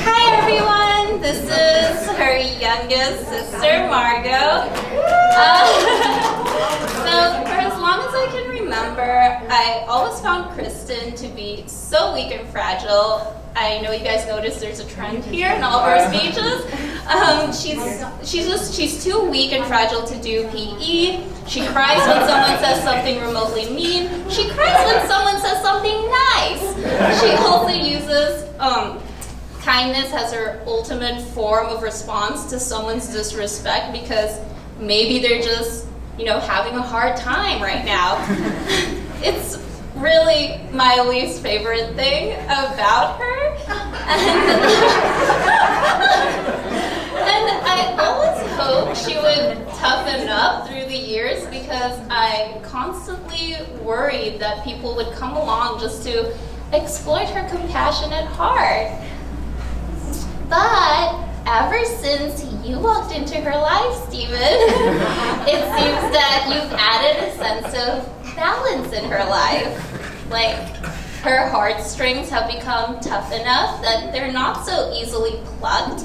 Hi everyone, this is her youngest sister, Margot. So for as long as I can remember, I always found Kristin to be so weak and fragile. I know you guys noticed there's a trend here in all of our speeches. She's too weak and fragile to do PE. She cries when someone says something remotely mean. She cries when someone says something nice. She also uses kindness as her ultimate form of response to someone's disrespect because maybe they're just, having a hard time right now. It's really my least favorite thing about her. And I always hoped she would toughen up through the years because I constantly worried that people would come along just to exploit her compassionate heart. But ever since you walked into her life, Steven, it seems that you've added a sense of balance in her life. Like, her heartstrings have become tough enough that they're not so easily plucked.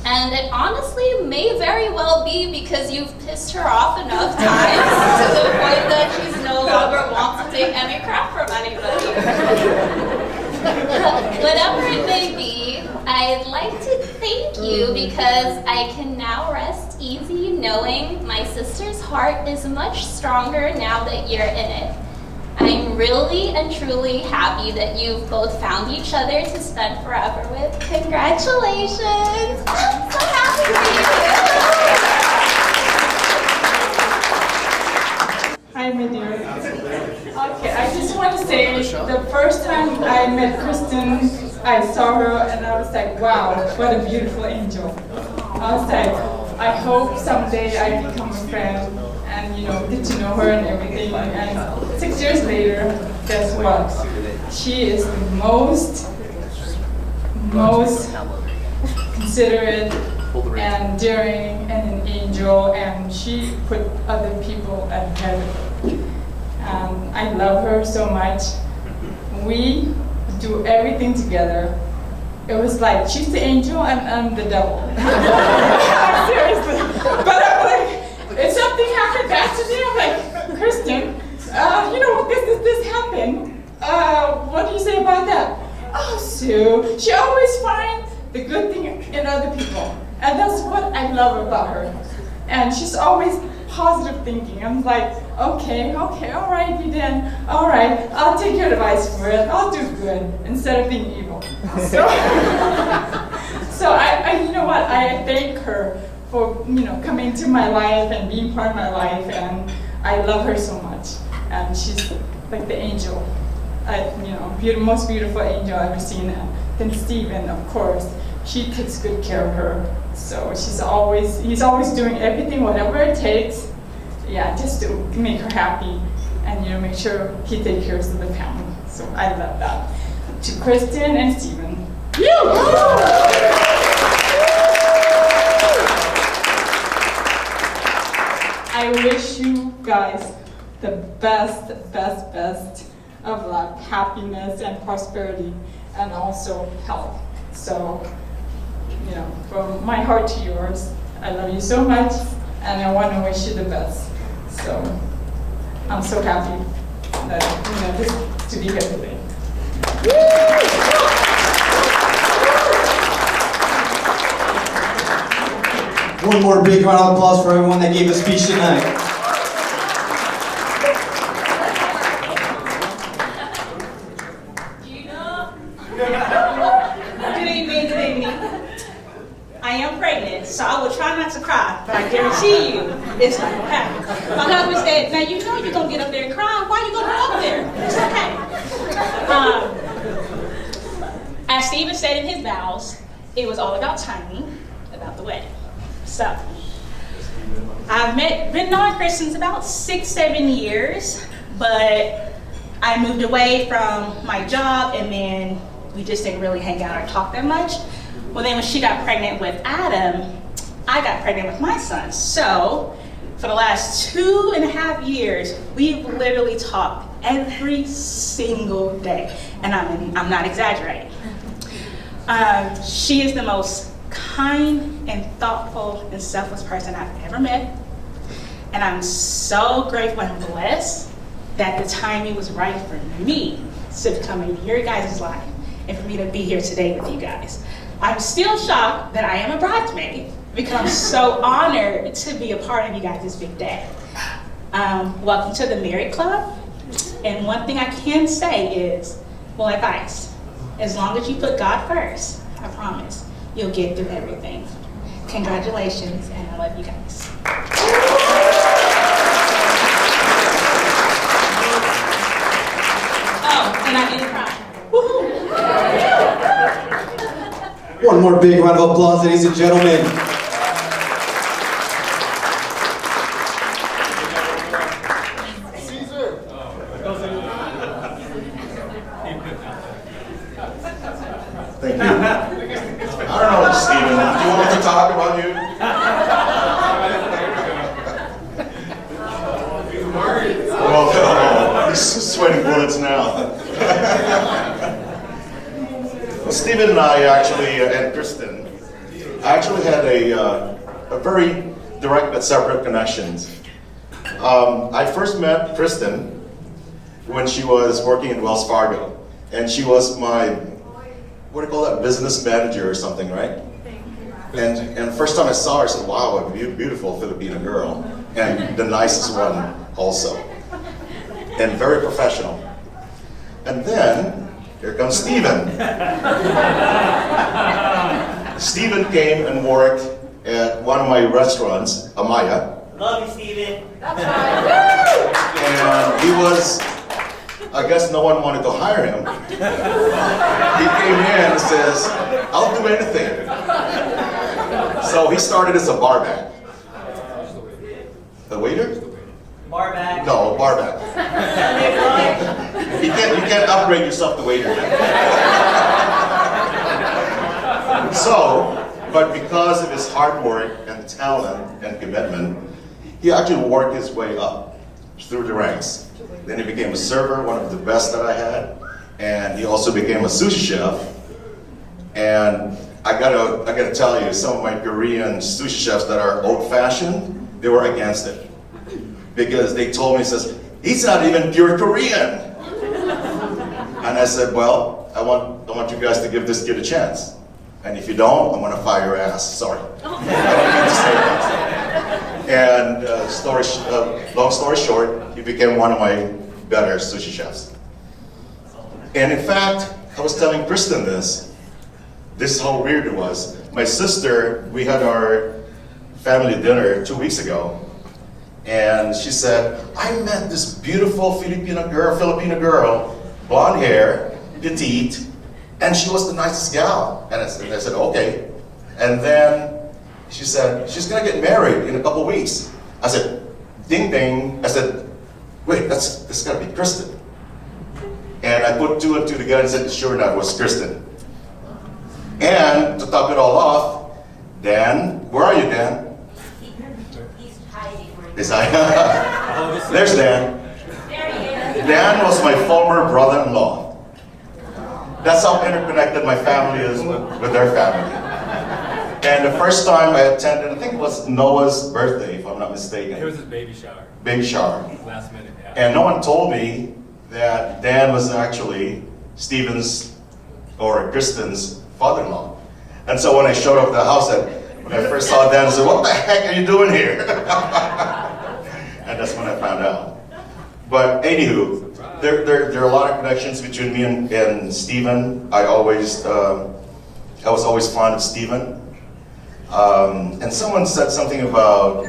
And it honestly may very well be because you've pissed her off enough times to the point that she's no longer wants to take any crap from anybody. Whatever it may be, I'd like to thank you because I can now rest easy knowing my sister's heart is much stronger now that you're in it. I'm really and truly happy that you've both found each other to spend forever with. Congratulations! I'm so happy for you! Hi, my dear. Okay, I just want to say, the first time I met Kristin, I saw her and I was like, wow, what a beautiful angel. I was like, I hope someday I become a friend and, you know, get to know her and everything. And 6 years later, guess what? She is the most considerate and daring and an angel, and she put other people ahead. I love her so much. We do everything together. It was like she's the angel and I'm the devil. Seriously. But I'm like, if something happened back to me, I'm like, Kristin, you know, this happened. What do you say about that? Oh, Sue, she always finds the good thing in other people. And that's what I love about her. And she's always positive thinking. I'm like, okay, all right, you then. All right, I'll take your advice for it. I'll do good instead of being evil. So I you know what? I thank her for, you know, coming to my life and being part of my life, and I love her so much. And she's like the angel, you know, most beautiful angel I've ever seen. Then Steven, of course, she takes good care of her. So he's always doing everything, whatever it takes, yeah, just to make her happy and, you know, make sure he takes care of the family. So I love that. To Kristin and Steven. I wish you guys the best of luck, happiness, and prosperity, and also health. So, you know, from my heart to yours, I love you so much, and I want to wish you the best. So, I'm so happy that, you know, just to be here today. One more big round of applause for everyone that gave a speech tonight. I am pregnant, so I will try not to cry, but I guarantee you, it's not gonna happen. My husband said, now you know you're gonna get up there and cry, why you gonna go up there? It's okay. As Steven said in his vows, it was all about timing, about the wedding. So, I've been knowing Kristin about 6-7 years, but I moved away from my job and then we just didn't really hang out or talk that much. Well, then when she got pregnant with Adam, I got pregnant with my son. So for the last 2.5 years, we've literally talked every single day. And I'm not exaggerating. She is the most kind and thoughtful and selfless person I've ever met. And I'm so grateful and blessed that the timing was right for me to come into your guys' life and for me to be here today with you guys. I'm still shocked that I am a bridesmaid because I'm so honored to be a part of you guys' big day. Welcome to the Married Club. And one thing I can say is, well, advice. As long as you put God first, I promise, you'll get through everything. Congratulations, and I love you guys. Oh, and I didn't cry. Woohoo! One more big round of applause, ladies and gentlemen. Thank you. I don't know what you want me to talk about you? Well, he's sweating bullets now. Well, Stephen and I actually, and Kristin, actually had a very direct but separate connections. I first met Kristin when she was working in Wells Fargo, and she was my, what do you call that, business manager or something, right? And the first time I saw her, I said, wow, a beautiful Filipino girl, and the nicest one also, and very professional. And then, here comes Stephen. Stephen came and worked at one of my restaurants, Amaya. Love you, Stephen. And he was, I guess no one wanted to hire him. He came in and says, I'll do anything. So he started as a barback. A waiter? Barback. No, barback. You can't upgrade yourself to waiter. So, but because of his hard work and talent and commitment, he actually worked his way up through the ranks. Then he became a server, one of the best that I had, and he also became a sushi chef. And I gotta tell you, some of my Korean sushi chefs that are old-fashioned, they were against it. Because they told me, says, he's not even pure Korean. And I said, well, I want you guys to give this kid a chance. And if you don't, I'm gonna fire your ass. Sorry. I don't mean to say that. And long story short, he became one of my better sushi chefs. And in fact, I was telling Kristin this. This is how weird it was. My sister, we had our family dinner 2 weeks ago. And she said, I met this beautiful Filipino girl, blonde hair, petite, and she was the nicest gal. And I said, okay. And then she said, she's gonna get married in a couple weeks. I said, ding ding. I said, wait, that's gotta be Kristin. And I put 2 and 2 together and said, sure enough, it was Kristin. And to top it all off, Dan, where are you, Dan? There's Dan. Dan was my former brother-in-law. That's how interconnected my family is with their family. And the first time I attended, I think it was Noah's birthday, if I'm not mistaken. It was his baby shower. Baby shower. Last minute, yeah. And no one told me that Dan was actually Stephen's or Kristin's father-in-law. And so when I showed up at the house, when I first saw Dan, I said, what the heck are you doing here? And that's when I found out. But anywho, there are a lot of connections between me and Stephen. I was always fond of Stephen. And someone said something about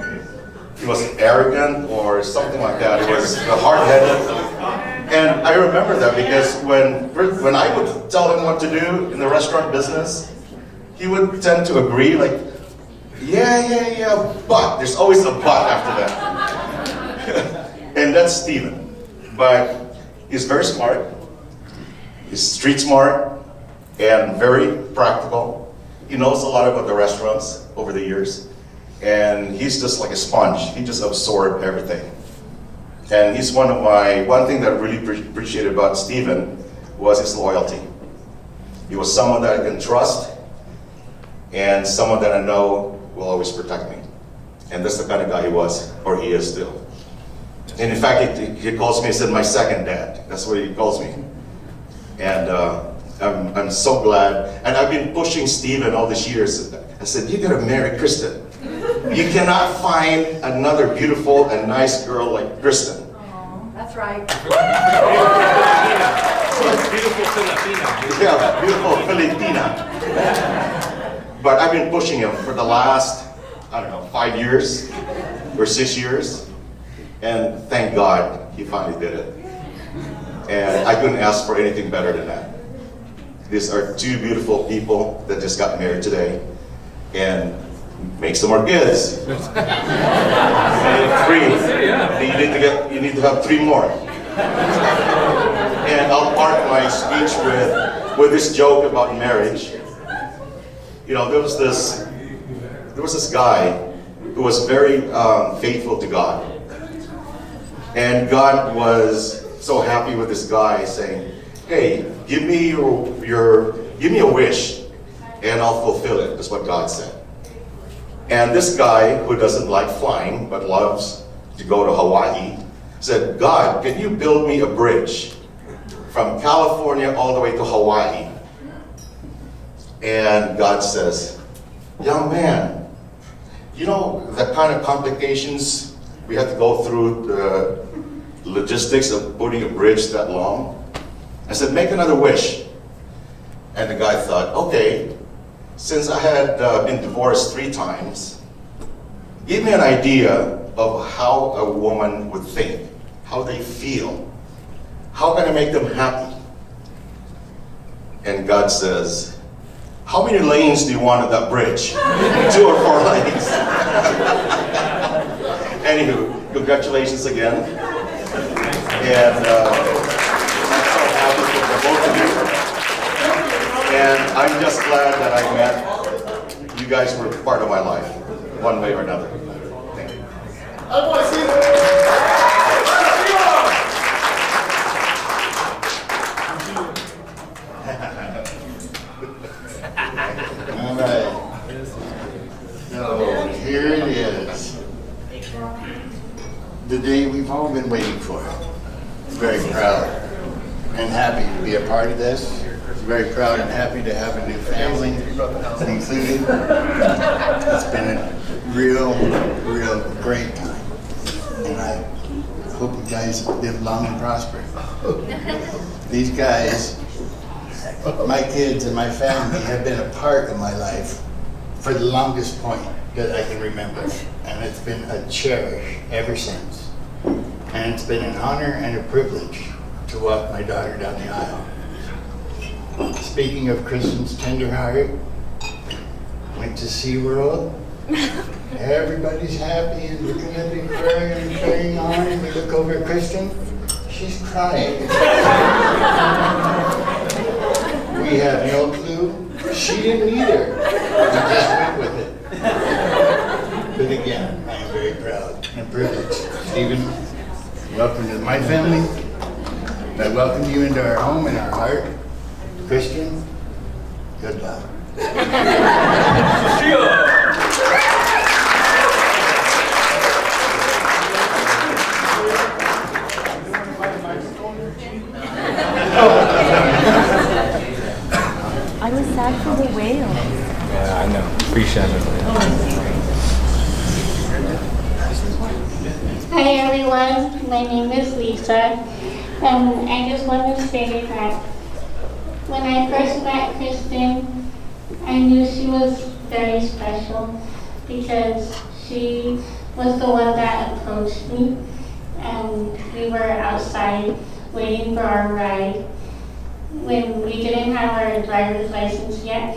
he was arrogant or something like that. He was hard-headed. And I remember that because when I would tell him what to do in the restaurant business, he would tend to agree, like, yeah, but. There's always a but after that. And that's Stephen. But he's very smart, he's street smart, and very practical. He knows a lot about the restaurants over the years. And he's just like a sponge. He just absorbed everything. And he's one thing that I really appreciated about Stephen was his loyalty. He was someone that I can trust, and someone that I know will always protect me. And that's the kind of guy he was, or he is still. And in fact, he calls me, he said, my second dad. That's what he calls me. And I'm so glad. And I've been pushing Stephen all these years. I said, you gotta marry Kristin. You cannot find another beautiful and nice girl like Kristin. That's right. Beautiful Filipina. Yeah, beautiful Filipina. But I've been pushing him for the last, 5 years or 6 years. And thank God he finally did it. And I couldn't ask for anything better than that. These are 2 beautiful people that just got married today. And make some more kids. 3. You need to have 3 more. And I'll part my speech with this joke about marriage. You know, there was this guy who was very faithful to God. And God was so happy with this guy saying, hey, give me give me a wish and I'll fulfill it, is what God said. And this guy who doesn't like flying but loves to go to Hawaii said, God, can you build me a bridge from California all the way to Hawaii? And God says, young man, you know the kind of complications we have to go through, the logistics of putting a bridge that long? I said, make another wish. And the guy thought, okay, since I had been divorced 3 times, give me an idea of how a woman would think, how they feel. How can I make them happy? And God says, how many lanes do you want on that bridge? 2 or 4 lanes. Anywho, congratulations again. And I'm so happy for both of you. And I'm just glad that I met you guys were part of my life, one way or another. Thank you. I want to see All right. So here it is. The day we've all been waiting for. Very proud and happy to be a part of this. Very proud and happy to have a new family included. It's been a real great time. And I hope you guys live long and prosper. These guys, my kids and my family have been a part of my life for the longest point that I can remember. And it's been a cherish ever since. And it's been an honor and a privilege to walk my daughter down the aisle. Speaking of Kristin's tender heart, went to SeaWorld. Everybody's happy and looking at the aquarium and carrying on. And we look over at Kristin, she's crying. We have no clue. She didn't either. We just went with it. But again, I am very proud and privileged. Stephen, welcome to my family. I welcome you into our home and our heart. Kristin, good luck. I was sad for the whale. Yeah, I know. Appreciate it. Hi everyone, my name is Lisa, and I just want to say that when I first met Kristin, I knew she was very special because she was the one that approached me, and we were outside waiting for our ride when we didn't have our driver's license yet.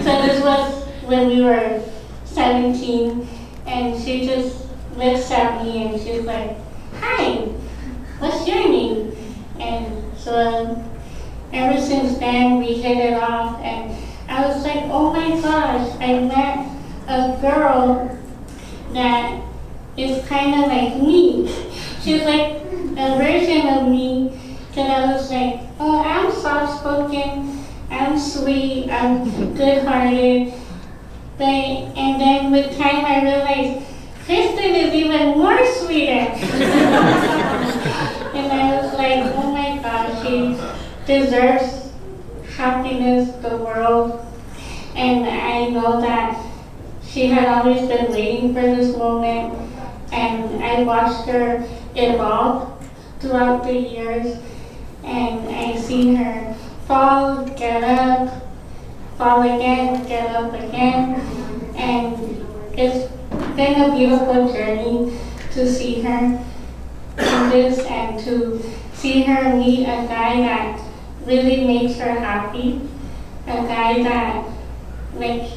So this was when we were 17, and she just looks at me and she's like, hi, what's your name? And so ever since then we hit it off, and I was like, oh my gosh, I met a girl that is kind of like me. She's like a version of me, because I was like, oh, I'm soft-spoken, I'm sweet, I'm good-hearted. And then with time I realized Kristin is even more sweeter. And I was like, oh my gosh, she deserves happiness, the world. And I know that she had always been waiting for this moment. And I watched her evolve throughout the years. And I seen her fall, get up, fall again, get up again. And it's been a beautiful journey to see her in this and to see her meet a guy that really makes her happy. A guy that, like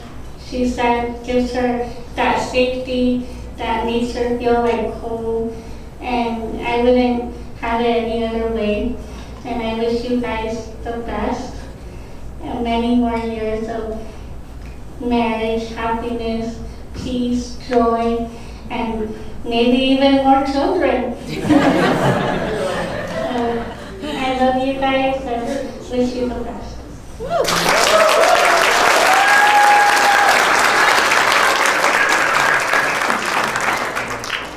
she said, gives her that safety, that makes her feel like home. And I wouldn't have it any other way. And I wish you guys the best and many more years of marriage, happiness, peace, joy, and maybe even more children. I love you guys and wish you the best.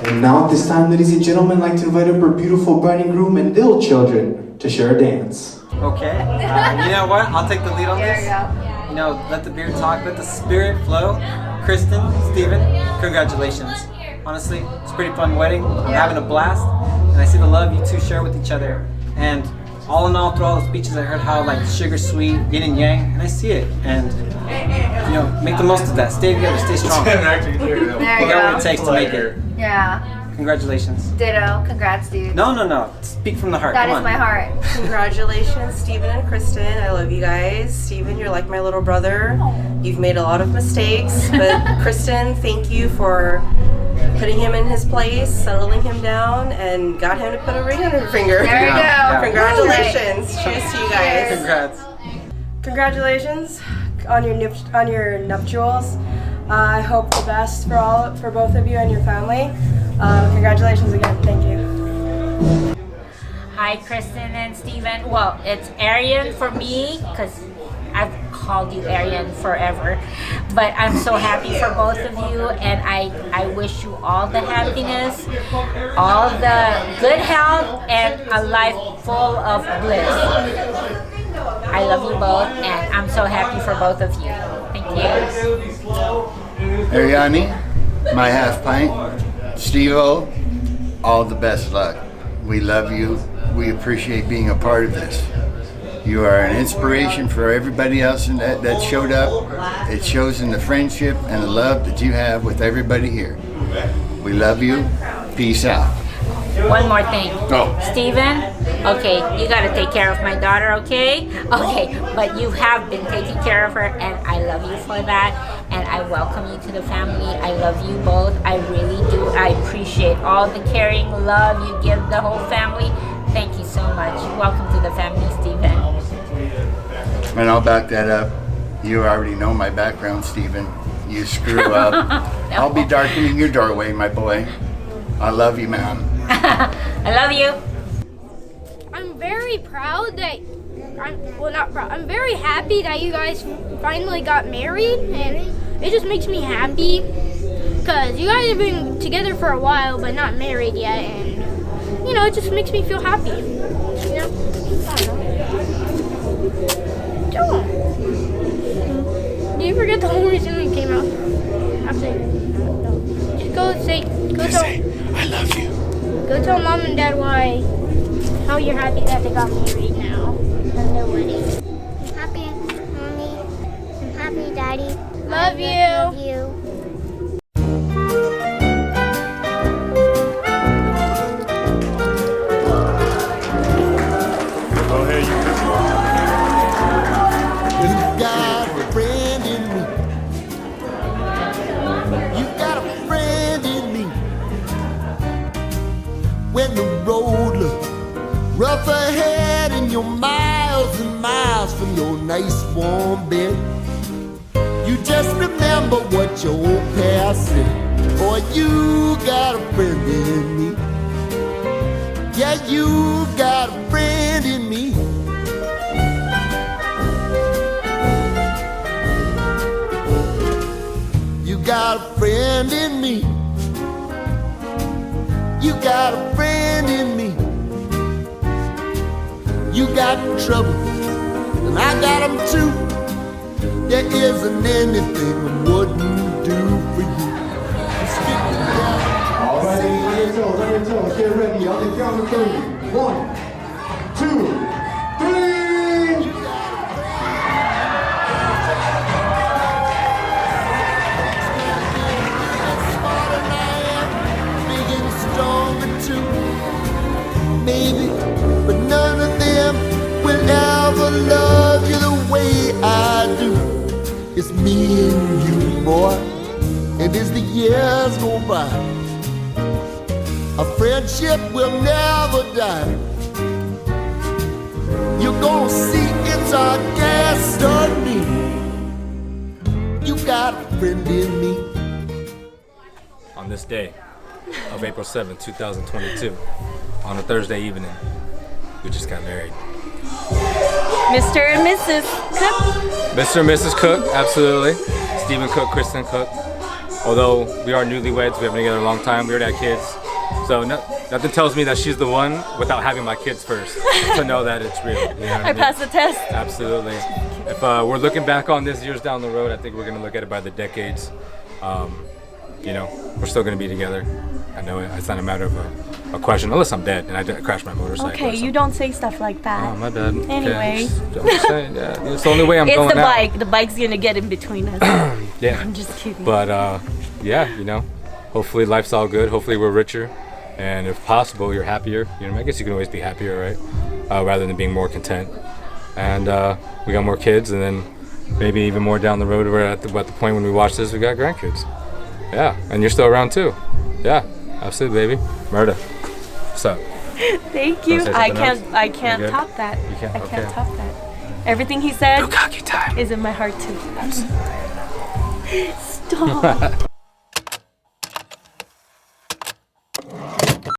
And now at this time, ladies and gentlemen, I'd like to invite up our beautiful bride and groom and their children to share a dance. Okay. You know what? I'll take the lead on this. You know, let the beard talk, let the spirit flow. Kristin, Steven, congratulations. Honestly, it's a pretty fun wedding. I'm having a blast, and I see the love you two share with each other. And all in all, through all the speeches, I heard how like sugar sweet, yin and yang, and I see it. And you know, make the most of that. Stay together, stay strong. Whatever it takes to make it. Yeah. Congratulations. Ditto. Congrats, dude. No. Speak from the heart. That Come is on. my heart. Congratulations, Steven and Kristin. I love you guys. Steven, you're like my little brother. You've made a lot of mistakes, but Kristin, thank you for putting him in his place, settling him down, and got him to put a ring on her finger. There you go. Yeah. Congratulations. Cheers to you guys. Congrats. Congratulations on your nuptials. I hope the best for both of you and your family. Congratulations again. Thank you. Hi, Kristin and Steven. Well, it's Arian for me because I've called you Arian forever. But I'm so happy for both of you, and I wish you all the happiness, all the good health, and a life full of bliss. I love you both, and I'm so happy for both of you. Thank you. Ariane, my half pint, Steve-O, all the best luck. We love you. We appreciate being a part of this. You are an inspiration for everybody else that showed up. It shows in the friendship and the love that you have with everybody here. We love you. Peace out. One more thing. Go. Steven, okay, you gotta take care of my daughter, okay? Okay, but you have been taking care of her, and I love you for that. And I welcome you to the family. I love you both. I really do. I appreciate all the caring love you give the whole family. Thank you so much. Welcome to the family, Steven. And I'll back that up. You already know my background, Steven. You screw up. I'll be darkening your doorway, my boy. I love you, man. I love you. I'm very proud that, not proud, I'm very happy that you guys finally got married, and it just makes me happy because you guys have been together for a while but not married yet, and you know, it just makes me feel happy. You know? Don't. Did you forget the whole reason we came out? After, no. Just go say, I love you. Go tell mom and dad how you're happy that they got married now and their wedding. I'm happy, Mommy. I'm happy, Daddy. Love you. Love you. Go ahead, You got a friend in me. You got a friend in me. When the road looks rough ahead and you're miles and miles from your nice warm bed, you just remember what your old past said. Boy, you got a friend in me. Yeah, you got a friend in me. You got a friend in me. You got a friend in me. You got trouble, and I got them too. There isn't anything I wouldn't do for you. All right, on your toes, get ready. On the count of 3. 1, 2, 3. Stronger too, maybe, but none of them will ever love you the way I do. It's me and you, boy, and as the years go by, a friendship will never die. You're gonna see it's our destiny. You got got a friend in me. On this day of April 7th, 2022, on a Thursday evening, we just got married. Mr. and Mrs. Cooke. Mr. and Mrs. Cooke, absolutely. Stephen Cooke, Kristin Cooke. Although we are newlyweds, we have been together a long time, we already had kids. So nothing tells me that she's the one without having my kids first to know that it's real. You know what I passed the test. Absolutely. If we're looking back on this years down the road, I think we're going to look at it by the decades. You know, we're still going to be together. I know it's not a matter of a question, unless I'm dead and I crashed my motorcycle. Okay, you don't say stuff like that. Oh, my bad. Anyway. Okay. I'm just saying, yeah, it's the only way I'm going It's the now. bike. The bike's going to get in between us. Yeah. I'm just kidding. But, yeah, you know, hopefully life's all good. Hopefully we're richer. And if possible, you're happier. You know, I guess you can always be happier, right? Rather than being more content. And we got more kids, and then maybe even more down the road. We're at the point when we watch this, we got grandkids. Yeah, and you're still around too. Yeah, absolutely, baby. Murda, what's up? Thank you. Wanna say I something can't else? top that. You can't? I can't Okay. top that. Everything he said Bukkake time is in my heart too. Stop.